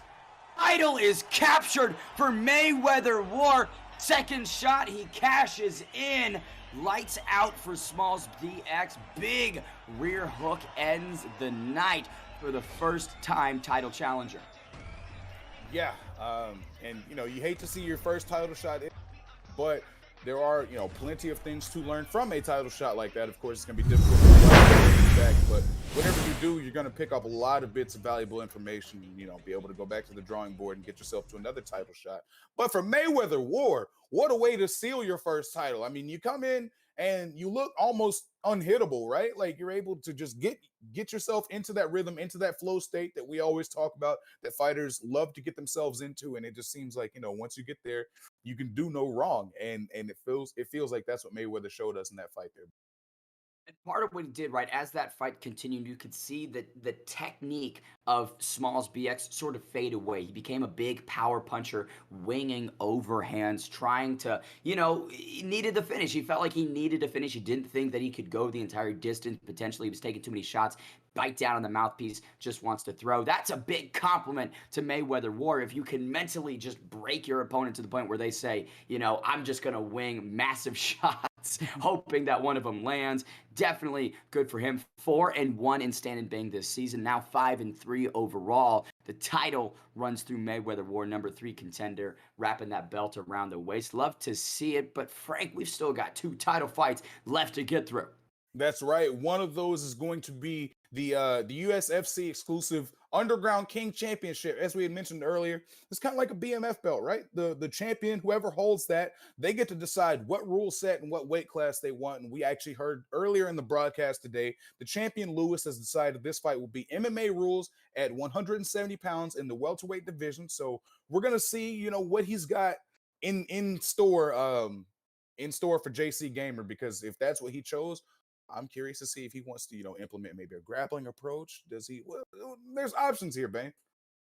Speaker 4: Title is captured for Mayweather War. Second shot, he cashes in. Lights out for Smalls DX. Big rear hook ends the night for the first time title challenger.
Speaker 5: Yeah, and you hate to see your first title shot, but there are, plenty of things to learn from a title shot like that. Of course, it's going to be difficult to back, but whatever you do, you're going to pick up a lot of bits of valuable information and, be able to go back to the drawing board and get yourself to another title shot. But for Mayweather War, what a way to seal your first title. I mean, you come in and you look almost unhittable, right? Like you're able to just get yourself into that rhythm, into that flow state that we always talk about, that fighters love to get themselves into. And it just seems like, once you get there, you can do no wrong. And it feels like that's what Mayweather showed us in that fight there.
Speaker 4: And part of what he did, right, as that fight continued, you could see that the technique of Smalls BX sort of fade away. He became a big power puncher, winging overhands, trying to, he needed the finish. He felt like he needed to finish. He didn't think that he could go the entire distance. Potentially, he was taking too many shots. Bite down on the mouthpiece, just wants to throw. That's a big compliment to Mayweather War. If you can mentally just break your opponent to the point where they say, I'm just going to wing massive shots, hoping that one of them lands. Definitely good for him. 4-1 in stand and bang this season. Now 5-3 overall. The title runs through Mayweather War, number 3 contender, wrapping that belt around the waist. Love to see it, but Frank, we've still got 2 title fights left to get through.
Speaker 5: That's right. One of those is going to be the USFC exclusive Underground King Championship. As we had mentioned earlier, it's kind of like a BMF belt, right? The champion, whoever holds that, they get to decide what rule set and what weight class they want. And we actually heard earlier in the broadcast today, the champion Lewis has decided this fight will be MMA rules at 170 pounds in the welterweight division. So we're going to see, what he's got in store for JC Gamer, because if that's what he chose, I'm curious to see if he wants to, implement maybe a grappling approach. Does he? Well, there's options here, Bane.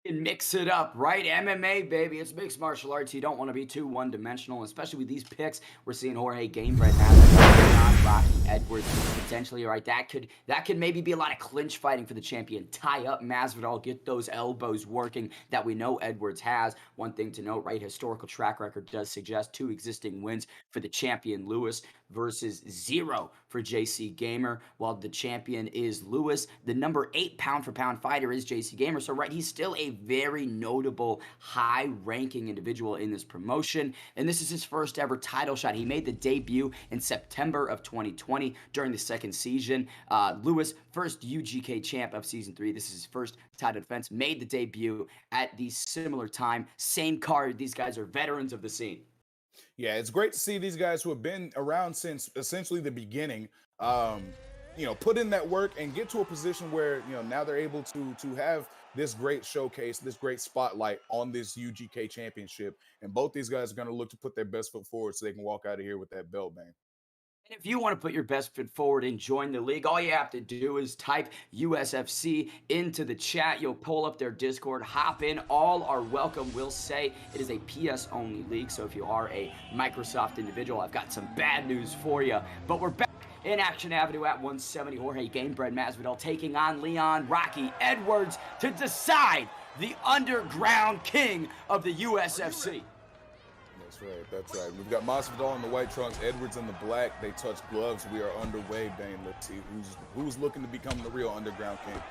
Speaker 4: And mix it up, right? MMA, baby. It's mixed martial arts. You don't want to be too one-dimensional, especially with these picks. We're seeing Jorge Gamebred have Rocky Edwards potentially, right? That could maybe be a lot of clinch fighting for the champion. Tie up Masvidal, get those elbows working that we know Edwards has. One thing to note, right? Historical track record does suggest 2 existing wins for the champion Lewis versus 0 for JC Gamer. While the champion is Lewis, the number 8 pound-for-pound fighter is JC Gamer. So, right, he's still a very notable, high-ranking individual in this promotion, and this is his first ever title shot. He made the debut in September of 2020 during the second season. Lewis, first UGK champ of season 3. This is his first title defense. Made the debut at the similar time. Same card. These guys are veterans of the scene.
Speaker 5: Yeah, it's great to see these guys who have been around since essentially the beginning, put in that work and get to a position where, now they're able to have this great showcase, this great spotlight on this UGK championship. And both these guys are going to look to put their best foot forward so they can walk out of here with that belt, man.
Speaker 4: And if you want to put your best foot forward and join the league, all you have to do is type USFC into the chat. You'll pull up their Discord, hop in. All are welcome. We'll say it is a PS only league. So if you are a Microsoft individual, I've got some bad news for you. But we're back in Action Avenue at 170. Jorge Gamebred Masvidal taking on Leon Rocky Edwards to decide the underground king of the USFC.
Speaker 5: That's right. We've got Masvidal in the white trunks, Edwards in the black. They touch gloves. We are underway, Bane. Let's see who's looking to become the real underground king.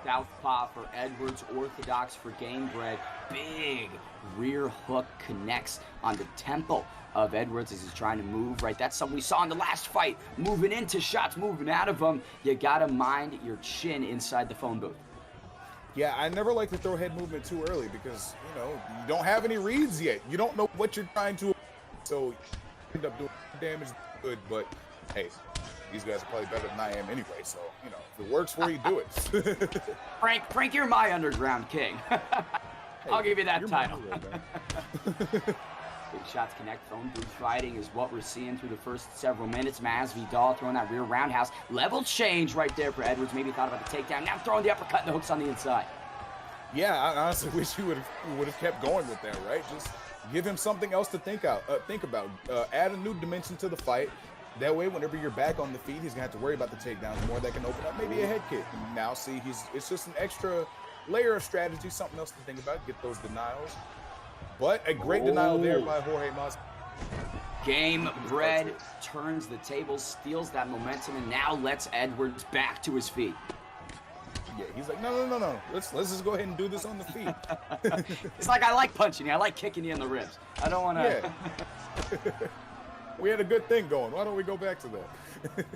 Speaker 4: Southpaw for Edwards, orthodox for Gamebred. Big rear hook connects on the temple of Edwards as he's trying to move, right? That's something we saw in the last fight. Moving into shots, moving out of them. You gotta mind your chin inside the phone booth.
Speaker 5: Yeah, I never like to throw head movement too early because, you don't have any reads yet. You don't know what you're trying to, so you end up doing damage good, but hey, these guys are probably better than I am anyway, so, if it works for you, do it.
Speaker 4: Frank, you're my underground king. I'll give you that title. Big shots connect. Phone booth fighting is what we're seeing through the first several minutes. Masvidal throwing that rear roundhouse. Level change right there for Edwards. Maybe thought about the takedown. Now throwing the uppercut and the hooks on the inside.
Speaker 5: Yeah, I honestly wish he would have kept going with that, right? Just give him something else to think about. Add a new dimension to the fight. That way, whenever you're back on the feet, he's gonna have to worry about the takedowns more. That can open up maybe a head kick. And now see, it's just an extra layer of strategy, something else to think about. Get those denials. But a great denial there by Jorge Masvidal.
Speaker 4: Gamebred turns the tables, steals that momentum, and now lets Edwards back to his feet.
Speaker 5: Yeah, he's like, no. Let's just go ahead and do this on the feet.
Speaker 4: It's like, I like punching you. I like kicking you in the ribs. I don't want to.
Speaker 5: Yeah. We had a good thing going. Why don't we go back to that?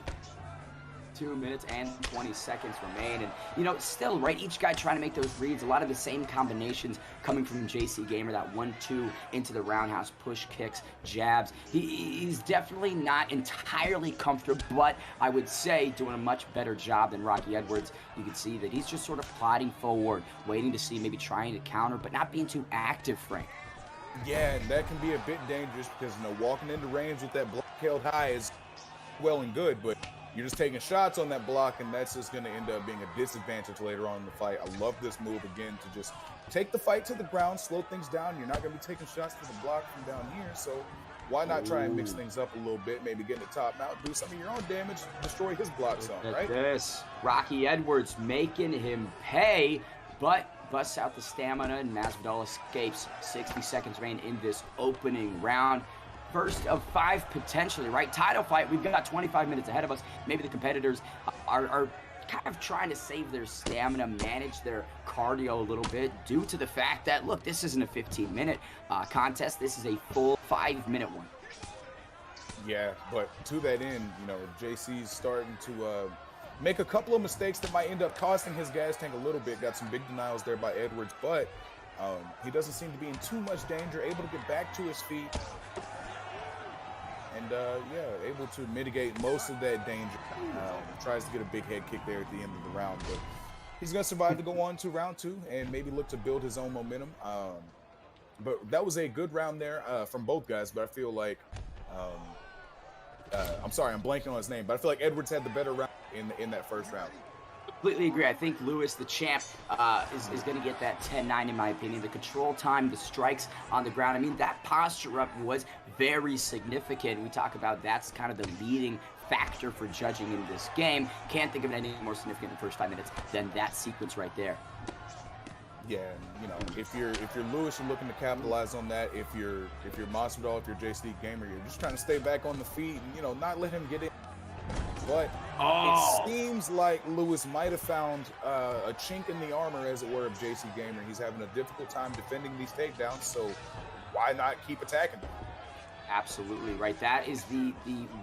Speaker 4: 2 minutes and 20 seconds remain, and still, right, each guy trying to make those reads, a lot of the same combinations coming from JC Gamer, that 1-2 into the roundhouse, push kicks, jabs. He's definitely not entirely comfortable, but I would say doing a much better job than Rocky Edwards. You can see that he's just sort of plodding forward, waiting to see, maybe trying to counter, but not being too active, Frank.
Speaker 5: Yeah, and that can be a bit dangerous because, walking into range with that block held high is well and good, but you're just taking shots on that block, and that's just going to end up being a disadvantage later on in the fight. I love this move, again, to just take the fight to the ground, slow things down. You're not going to be taking shots to the block from down here, so why not try and mix things up a little bit, maybe get in the top now, do some of your own damage, destroy his block zone, right?
Speaker 4: This Rocky Edwards making him pay, but busts out the stamina, and Masvidal escapes. 60 seconds reign in this opening round. First of 5 potentially, right? Title fight, we've got 25 minutes ahead of us. Maybe the competitors are kind of trying to save their stamina, manage their cardio a little bit due to the fact that, look, this isn't a 15-minute contest. This is a full 5-minute one.
Speaker 5: Yeah, but to that end, JC's starting to make a couple of mistakes that might end up costing his gas tank a little bit. Got some big denials there by Edwards, but he doesn't seem to be in too much danger, able to get back to his feet. And, able to mitigate most of that danger. Tries to get a big head kick there at the end of the round, but he's going to survive to go on to round 2 and maybe look to build his own momentum. But that was a good round there from both guys, but I feel like, I'm sorry, I'm blanking on his name, but I feel like Edwards had the better round in that first round.
Speaker 4: Completely agree. I think Lewis, the champ, is going to get that 10-9 in my opinion. The control time, the strikes on the ground. I mean, that posture up was very significant. We talk about that's kind of the leading factor for judging in this game. Can't think of anything more significant in the first 5 minutes than that sequence right there.
Speaker 5: Yeah, if you're Lewis, you're looking to capitalize on that. If you're Masvidal, if you're JC Gamer, you're just trying to stay back on the feet and not let him get in. But it seems like Lewis might have found a chink in the armor, as it were, of JC Gamer. He's having a difficult time defending these takedowns, so why not keep attacking him?
Speaker 4: Absolutely right. That is the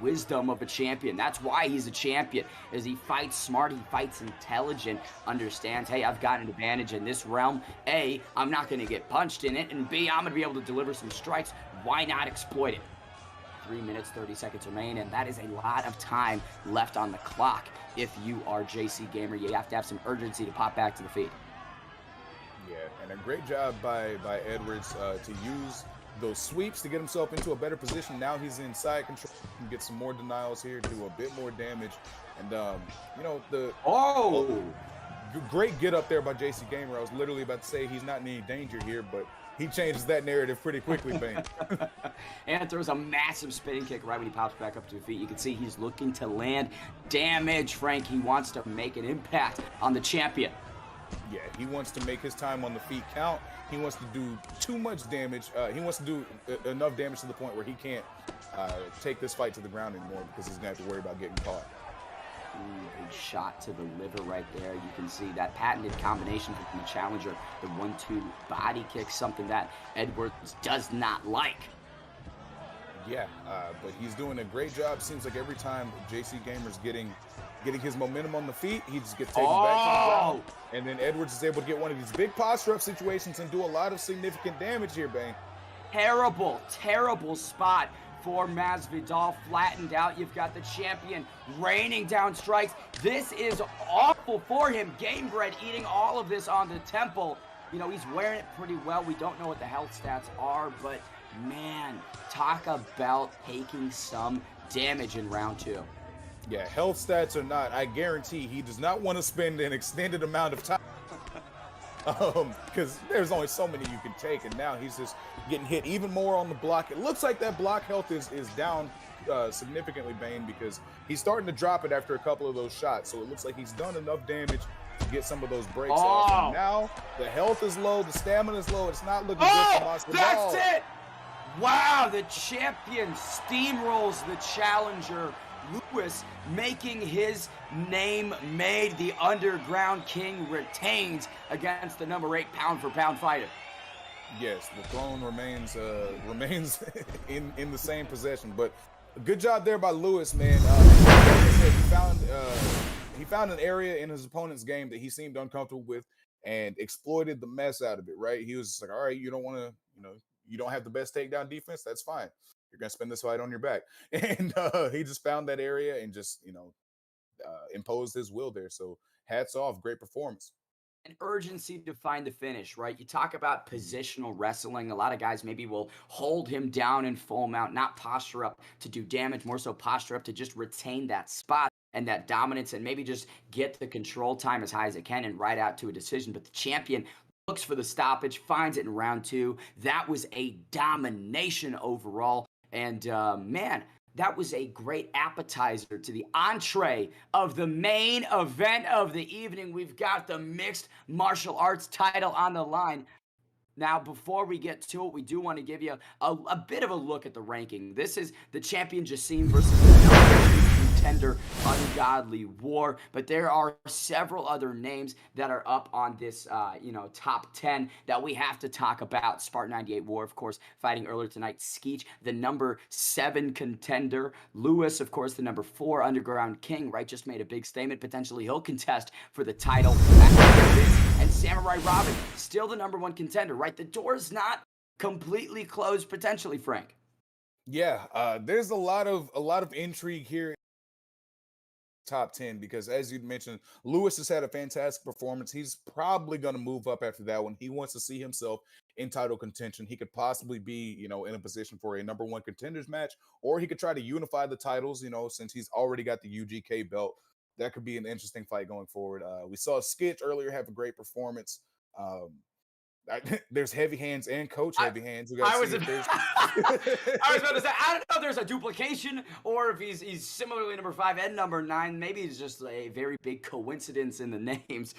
Speaker 4: wisdom of a champion. That's why he's a champion. Is he fights smart, he fights intelligent, understands, hey, I've got an advantage in this realm. A, I'm not going to get punched in it, and B, I'm going to be able to deliver some strikes. Why not exploit it? 3 minutes, 30 seconds remain, and that is a lot of time left on the clock. If you are JC Gamer, you have to have some urgency to pop back to the feet.
Speaker 5: Yeah, and a great job by Edwards to use those sweeps to get himself into a better position. Now he's in side control, can get some more denials here, do a bit more damage, and you know, great get up there by JC Gamer. I was literally about to say he's not in any danger here, but he changes that narrative pretty quickly, Bane.
Speaker 4: And throws a massive spinning kick right when he pops back up to his feet. You can see he's looking to land damage, Frank. He wants to make an impact on the champion.
Speaker 5: Yeah, he wants to make his time on the feet count. He wants to do too much damage. He wants to do enough damage to the point where he can't take this fight to the ground anymore because he's going to have to worry about getting caught.
Speaker 4: Ooh, big shot to the liver right there. You can see that patented combination from the challenger, the 1-2 body kick, something that Edwards does not like.
Speaker 5: Yeah, but he's doing a great job. Seems like every time JC Gamer's getting his momentum on the feet, he just gets taken back to the ground. And then Edwards is able to get one of these big posture up situations and do a lot of significant damage here, Bane. Terrible spot for Masvidal, flattened out. You've got the champion raining down strikes. This is awful for him. Gamebred eating all of this on the temple. You know, he's wearing it pretty well. We don't know what the health stats are, but man, talk about taking some damage in round 2. Yeah, health stats or not, I guarantee he does not want to spend an extended amount of time because there's only so many you can take, and now he's just getting hit even more on the block. It looks like that block health is down significantly, Bane, because he's starting to drop it after a couple of those shots. So it looks like he's done enough damage to get some of those breaks off. And now the health is low, the stamina is low. It's not looking good for Masvidal.
Speaker 4: That's it! Wow, the champion steamrolls the challenger. Lewis making his name made. The Underground King retains against the number 8 pound-for-pound fighter.
Speaker 5: Yes, the throne remains in the same possession. But good job there by Lewis, man. He found an area in his opponent's game that he seemed uncomfortable with and exploited the mess out of it. Right? He was just like, all right, you don't want to, you don't have the best takedown defense. That's fine. You're going to spend this fight on your back. And he just found that area and just, imposed his will there. So hats off. Great performance.
Speaker 4: An urgency to find the finish, right? You talk about positional wrestling. A lot of guys maybe will hold him down in full mount, not posture up to do damage, more so posture up to just retain that spot and that dominance and maybe just get the control time as high as it can and ride out to a decision. But the champion looks for the stoppage, finds it in round 2. That was a domination overall. And man, that was a great appetizer to the entree of the main event of the evening. We've got the mixed martial arts title on the line. Now, before we get to it, we do want to give you a bit of a look at the ranking. This is the champion Justine versus the number 2 contender Ungodly War, but there are several other names that are up on this, top 10 that we have to talk about. Spartan 98 War, of course, fighting earlier tonight. Skitch, the number 7 contender. Lewis, of course, the number 4 Underground King, right? Just made a big statement. Potentially he'll contest for the title. And Samurai Robin, still the number 1 contender, right? The door's not completely closed potentially, Frank.
Speaker 5: Yeah, there's a lot of intrigue here. Top 10, because as you mentioned, Lewis has had a fantastic performance. He's probably going to move up after that one. He wants to see himself in title contention. He could possibly be, in a position for a number 1 contenders match, or he could try to unify the titles, since he's already got the UGK belt. That could be an interesting fight going forward. We saw Skitch earlier have a great performance. There's Heavy Hands and Coach Heavy Hands.
Speaker 4: I was about to say, I don't know if there's a duplication or if he's similarly number 5 and number 9. Maybe it's just a very big coincidence in the names.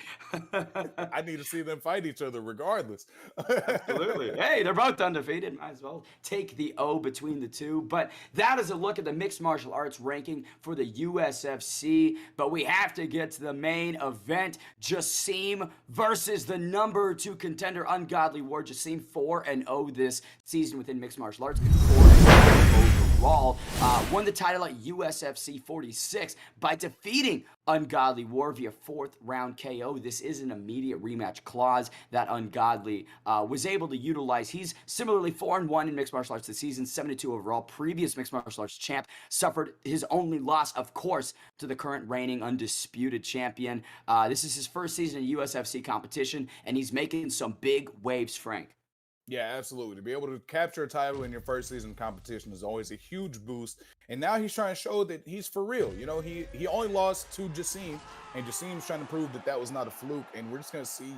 Speaker 5: I need to see them fight each other regardless.
Speaker 4: Absolutely. Hey, they're both undefeated. Might as well take the O between the two. But that is a look at the mixed martial arts ranking for the USFC. But we have to get to the main event. Justine versus the number 2 contender Ungodly War. Justine 4-0 this season within mixed martial arts. 4-0 overall. Won the title at USFC 46 by defeating Ungodly War via 4th round KO. This is an immediate rematch clause that Ungodly was able to utilize. He's similarly 4-1 in mixed martial arts this season, 7-2 overall. Previous mixed martial arts champ, suffered his only loss, of course, to the current reigning undisputed champion. This is his first season in USFC competition, and he's making some big waves, Frank.
Speaker 5: Yeah, absolutely. To be able to capture a title in your first season competition is always a huge boost. And now he's trying to show that he's for real. You know, he only lost to Justine, and Justine's trying to prove that that was not a fluke. And we're just gonna see,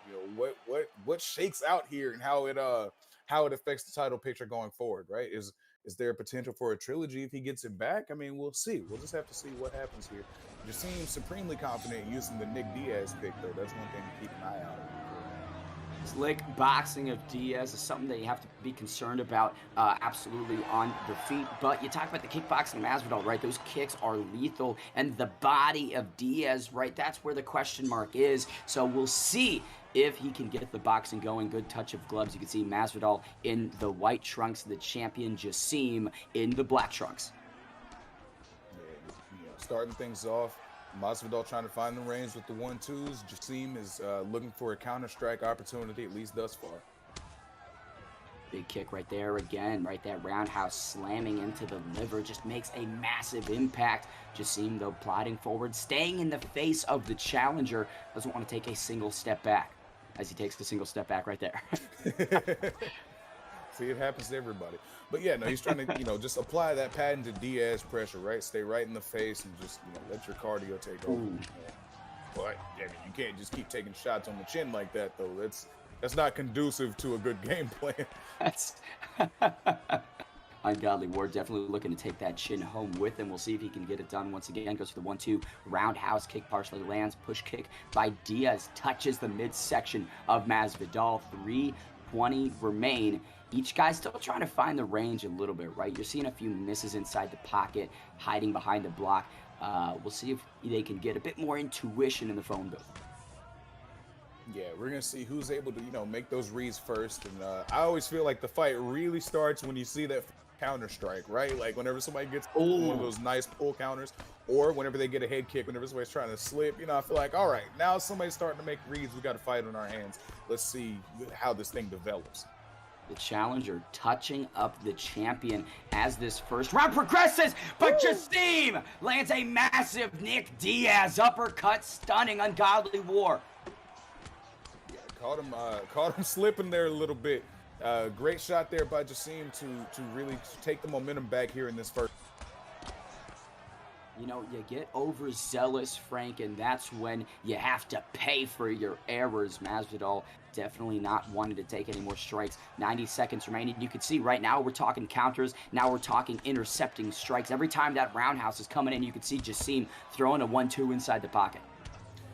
Speaker 5: you know, what shakes out here and how it affects the title picture going forward. Right? Is there a potential for a trilogy if he gets it back? I mean, we'll see. We'll just have to see what happens here. Justine's supremely confident using the Nick Diaz pick, though. That's one thing to keep an eye out on.
Speaker 4: Slick boxing of Diaz is something that you have to be concerned about absolutely on the feet. But you talk about the kickboxing of Masvidal, right? Those kicks are lethal. And the body of Diaz, right? That's where the question mark is. So we'll see if he can get the boxing going. Good touch of gloves. You can see Masvidal in the white trunks, the champion Justine in the black trunks.
Speaker 5: Yeah, starting things off. Masvidal trying to find the range with the 1-2s. Justine is looking for a counter-strike opportunity, at least thus far.
Speaker 4: Big kick right there again, right? That roundhouse slamming into the liver just makes a massive impact. Justine, though, plodding forward, staying in the face of the challenger, doesn't want to take a single step back, as he takes the single step back right there.
Speaker 5: See, it happens to everybody. But yeah, no, he's trying to, you know, just apply that patented Diaz pressure, right? Stay right in the face and just, you know, let your cardio take over. But yeah, you can't just keep taking shots on the chin like that, though. That's not conducive to a good game plan.
Speaker 4: That's Ungodly War definitely looking to take that chin home with him. We'll see if he can get it done once again. Goes for the 1-2 roundhouse kick, partially lands. Push kick by Diaz touches the midsection of Masvidal. 3:20 remain. Each guy's still trying to find the range a little bit, right? You're seeing a few misses inside the pocket, hiding behind the block. We'll see if they can get a bit more intuition in the phone booth.
Speaker 5: Yeah, we're going to see who's able to, you know, make those reads first. And I always feel like the fight really starts when you see that counter strike, right? Like whenever somebody gets one of those nice pull counters, or whenever they get a head kick, whenever somebody's trying to slip, you know, I feel like, all right, now somebody's starting to make reads. We got a fight on our hands. Let's see how this thing develops.
Speaker 4: The challenger touching up the champion as this first round progresses, but Justine lands a massive Nick Diaz uppercut, stunning Ungodly War.
Speaker 5: Yeah, caught him slipping there a little bit. Great shot there by Justine to really take the momentum back here in this first.
Speaker 4: You know, you get overzealous, Frank, and that's when you have to pay for your errors. Masvidal definitely not wanting to take any more strikes. 90 seconds remaining. You can see right now we're talking counters. Now we're talking intercepting strikes. Every time that roundhouse is coming in, you can see Justine throwing a 1-2 inside the pocket.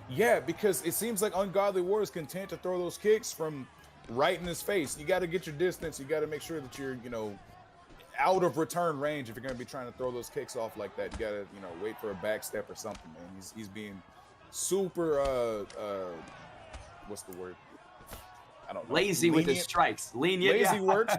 Speaker 5: Yeah, because it seems like Ungodly War is content to throw those kicks from right in his face. You got to get your distance. You got to make sure that you're, you know, out of return range if you're going to be trying to throw those kicks off like that. You got to, you know, wait for a back step or something, man. He's being super what's the word? I don't know.
Speaker 4: Lazy with his strikes. Lenient.
Speaker 5: Lazy works.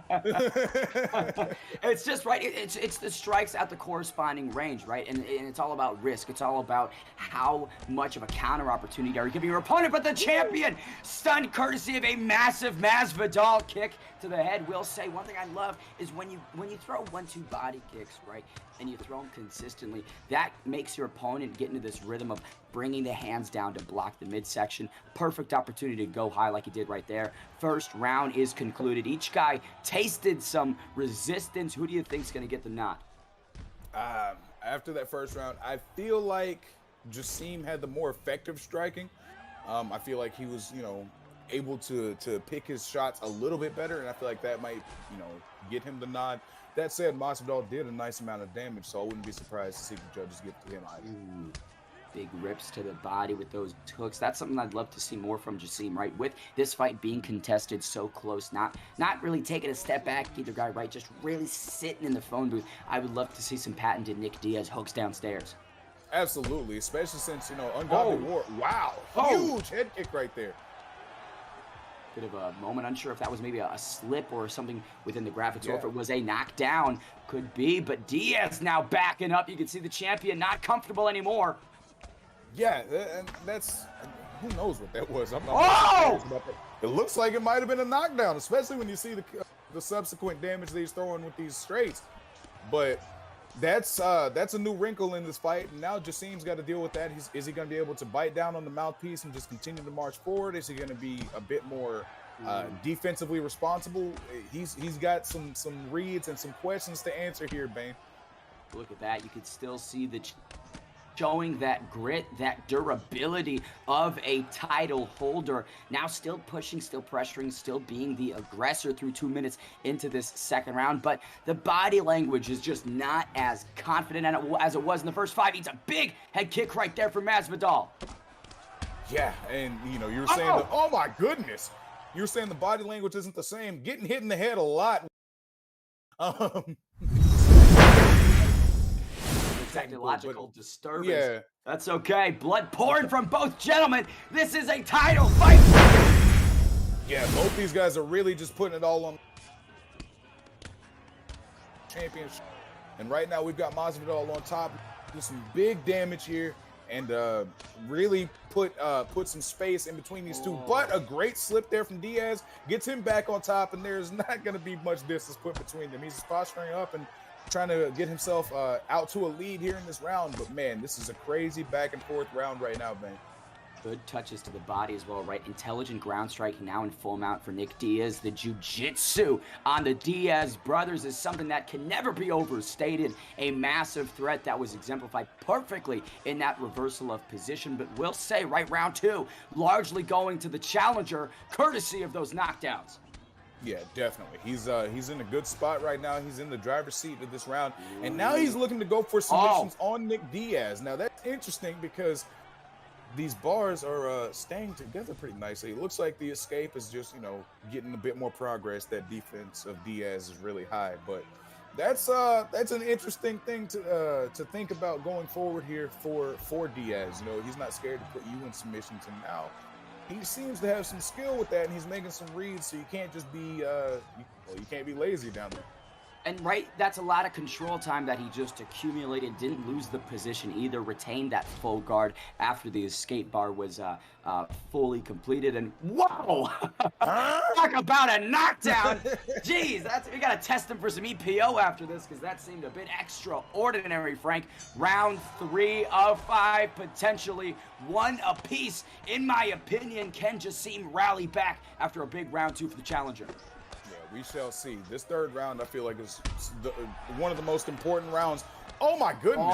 Speaker 4: It's just right. It's the strikes at the corresponding range, right? And it's all about risk. It's all about how much of a counter opportunity are you giving your opponent. But the champion, stunned courtesy of a massive Masvidal kick to the head. Will say one thing I love is when you throw 1-2 body kicks, right, and you throw them consistently, that makes your opponent get into this rhythm of bringing the hands down to block the midsection. Perfect opportunity to go high like he did right there. First round is concluded. Each guy tasted some resistance. Who do you think is going to get the nod?
Speaker 5: After that first round, I feel like Justine had the more effective striking. I feel like he was, you know, able to pick his shots a little bit better, and I feel like that might, you know, get him the nod. That said, Masvidal did a nice amount of damage, so I wouldn't be surprised to see the judges give to him either.
Speaker 4: Ooh, big rips to the body with those hooks. That's something I'd love to see more from Justine, right? With this fight being contested so close, not really taking a step back, either guy, right? Just really sitting in the phone booth. I would love to see some patented Nick Diaz hooks downstairs.
Speaker 5: Absolutely, especially since, you know, Ungodly War. Wow, huge head kick right there.
Speaker 4: bit of a moment. Unsure if that was maybe a slip or something within the graphics, or if it was a knockdown. Could be, but Diaz now backing up. You can see the champion not comfortable anymore.
Speaker 5: Yeah, and that's, who knows what that was. I'm not
Speaker 4: Oh!
Speaker 5: sure about that. It looks like it might have been a knockdown, especially when you see the subsequent damage that he's throwing with these straights. But that's a new wrinkle in this fight. And now Justine's got to deal with that. Is he going to be able to bite down on the mouthpiece and just continue to march forward? Is he going to be a bit more defensively responsible? He's got some reads and some questions to answer here, Bane.
Speaker 4: Look at that. You can still see the showing that grit, that durability of a title holder. Now still pushing, still pressuring, still being the aggressor through 2 minutes into this second round. But the body language is just not as confident as it was in the first fight. Eats a big head kick right there from Masvidal.
Speaker 5: Yeah, and you know, you were saying, oh my goodness. You were saying the body language isn't the same. Getting hit in the head a lot.
Speaker 4: Technological disturbance.
Speaker 5: Yeah.
Speaker 4: That's okay. Blood pouring from both gentlemen. This is a title fight.
Speaker 5: Yeah, both these guys are really just putting it all on championship. And right now we've got Masvidal on top, do some big damage here, and really put some space in between these two. But a great slip there from Diaz gets him back on top, and there's not going to be much distance put between them. He's posturing up and trying to get himself out to a lead here in this round. But man, this is a crazy back and forth round right now, man.
Speaker 4: Good touches to the body as well, right? Intelligent ground striking now in full mount for Nick Diaz. The jiu-jitsu on the Diaz brothers is something that can never be overstated. A massive threat that was exemplified perfectly in that reversal of position. But we'll say, right, round two, largely going to the challenger, courtesy of those knockdowns.
Speaker 5: Yeah, definitely. He's in a good spot right now. He's in the driver's seat of this round. And now he's looking to go for submissions on Nick Diaz. Now, that's interesting because these bars are staying together pretty nicely. It looks like the escape is just, you know, getting a bit more progress. That defense of Diaz is really high. But that's an interesting thing to think about going forward here for Diaz. You know, he's not scared to put you in submissions, and now he seems to have some skill with that, and he's making some reads, so you can't just be, you can't be lazy down there.
Speaker 4: And right, that's a lot of control time that he just accumulated. Didn't lose the position either. Retained that full guard after the escape bar was fully completed. And whoa! Talk about a knockdown! Jeez, we gotta test him for some EPO after this, because that seemed a bit extraordinary, Frank. Round 3 of 5, potentially one apiece. In my opinion, can Justine rally back after a big round 2 for the challenger?
Speaker 5: We shall see. This third round, I feel like, is one of the most important rounds. Oh, my goodness.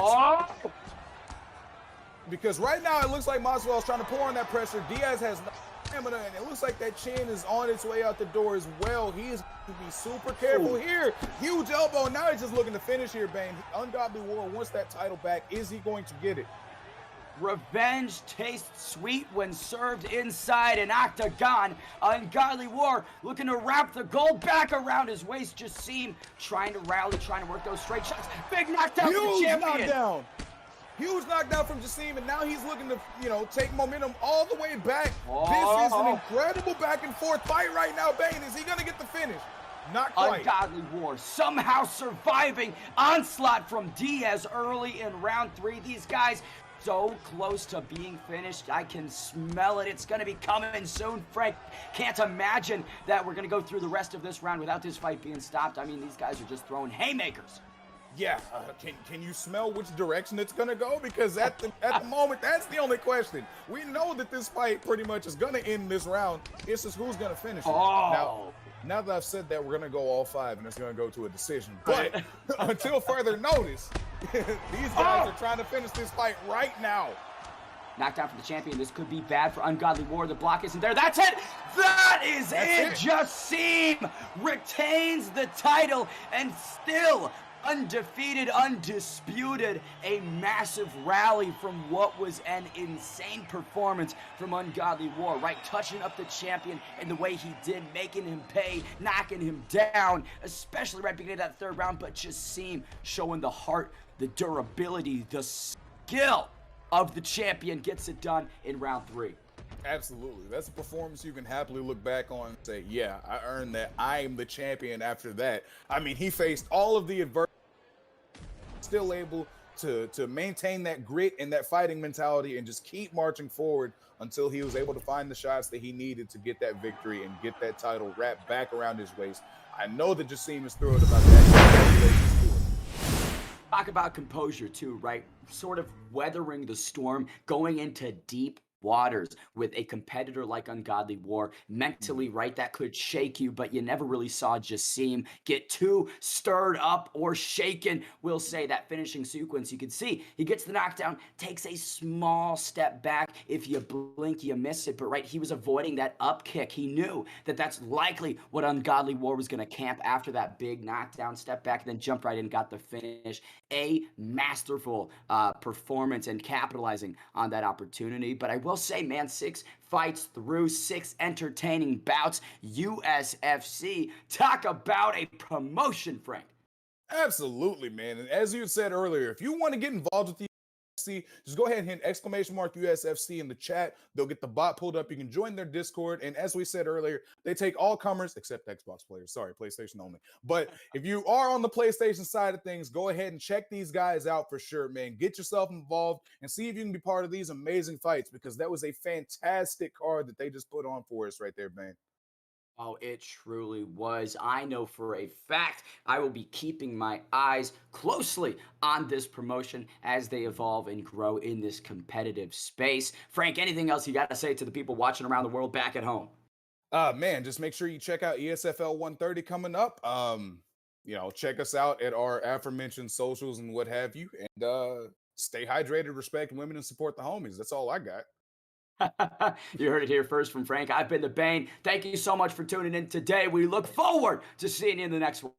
Speaker 5: Because right now, it looks like Masvidal is trying to pour on that pressure. Diaz has no stamina, and it looks like that chin is on its way out the door as well. He is going to be super careful here. Huge elbow. Now he's just looking to finish here, Bane. Ungodly War wants that title back. Is he going to get it?
Speaker 4: Revenge tastes sweet when served inside an octagon. Ungodly War looking to wrap the gold back around his waist. Justine trying to rally, trying to work those straight shots. Big knockdown for the champion.
Speaker 5: Knockdown. Huge knockdown from Justine, and now he's looking to, you know, take momentum all the way back. This is an incredible back and forth fight right now, Bane. Is he going to get the finish? Not quite.
Speaker 4: Ungodly War somehow surviving onslaught from Diaz early in round 3. These guys so close to being finished. I can smell it. It's going to be coming soon, Frank. Can't imagine that we're going to go through the rest of this round without this fight being stopped. I mean, these guys are just throwing haymakers.
Speaker 5: Yeah, can you smell which direction it's going to go? Because at the moment, that's the only question. We know that this fight pretty much is going to end this round. It's just who's going to finish it. Now that I've said that, we're going to go all 5, and it's going to go to a decision. But until further notice, these guys are trying to finish this fight right now.
Speaker 4: Knockdown for the champion. This could be bad for Ungodly War. The block isn't there. That's it. That's it. Justine retains the title and still undefeated, undisputed. A massive rally from what was an insane performance from Ungodly War, right? Touching up the champion in the way he did, making him pay, knocking him down, especially right beginning of that third round. But Justine showing the heart, the durability, the skill of the champion, gets it done in round 3.
Speaker 5: Absolutely. That's a performance you can happily look back on and say, yeah, I earned that. I am the champion after that. I mean, he faced all of the adversity, still able to maintain that grit and that fighting mentality and just keep marching forward until he was able to find the shots that he needed to get that victory and get that title wrapped back around his waist. I know that Justine is thrilled about that. Congratulations to her.
Speaker 4: Talk about composure too, right? Sort of weathering the storm, going into deep waters with a competitor like Ungodly War. Mentally, right, that could shake you, but you never really saw Justine get too stirred up or shaken. We'll say that finishing sequence, you can see he gets the knockdown, takes a small step back. If you blink, you miss it. But right, he was avoiding that up kick. He knew that that's likely what Ungodly War was going to camp after that big knockdown, step back, and then jump right in, got the finish. A masterful performance and capitalizing on that opportunity. But I will say, man, 6 fights through, 6 entertaining bouts. USFC, talk about a promotion, Frank.
Speaker 5: Absolutely, man. And as you said earlier, if you want to get involved with the USFC, just go ahead and hit !USFC in the chat. They'll get the bot pulled up. You can join their Discord. And as we said earlier, they take all comers except Xbox players. Sorry, PlayStation only. But if you are on the PlayStation side of things, go ahead and check these guys out for sure, man. Get yourself involved and see if you can be part of these amazing fights, because that was a fantastic card that they just put on for us right there, man.
Speaker 4: Oh, it truly was. I know for a fact I will be keeping my eyes closely on this promotion as they evolve and grow in this competitive space. Frank, anything else you got to say to the people watching around the world back at home?
Speaker 5: Man, just make sure you check out ESFL 130 coming up. Check us out at our aforementioned socials and what have you. And stay hydrated, respect women, and support the homies. That's all I got.
Speaker 4: You heard it here first from Frank. I've been the Bane. Thank you so much for tuning in today. We look forward to seeing you in the next one.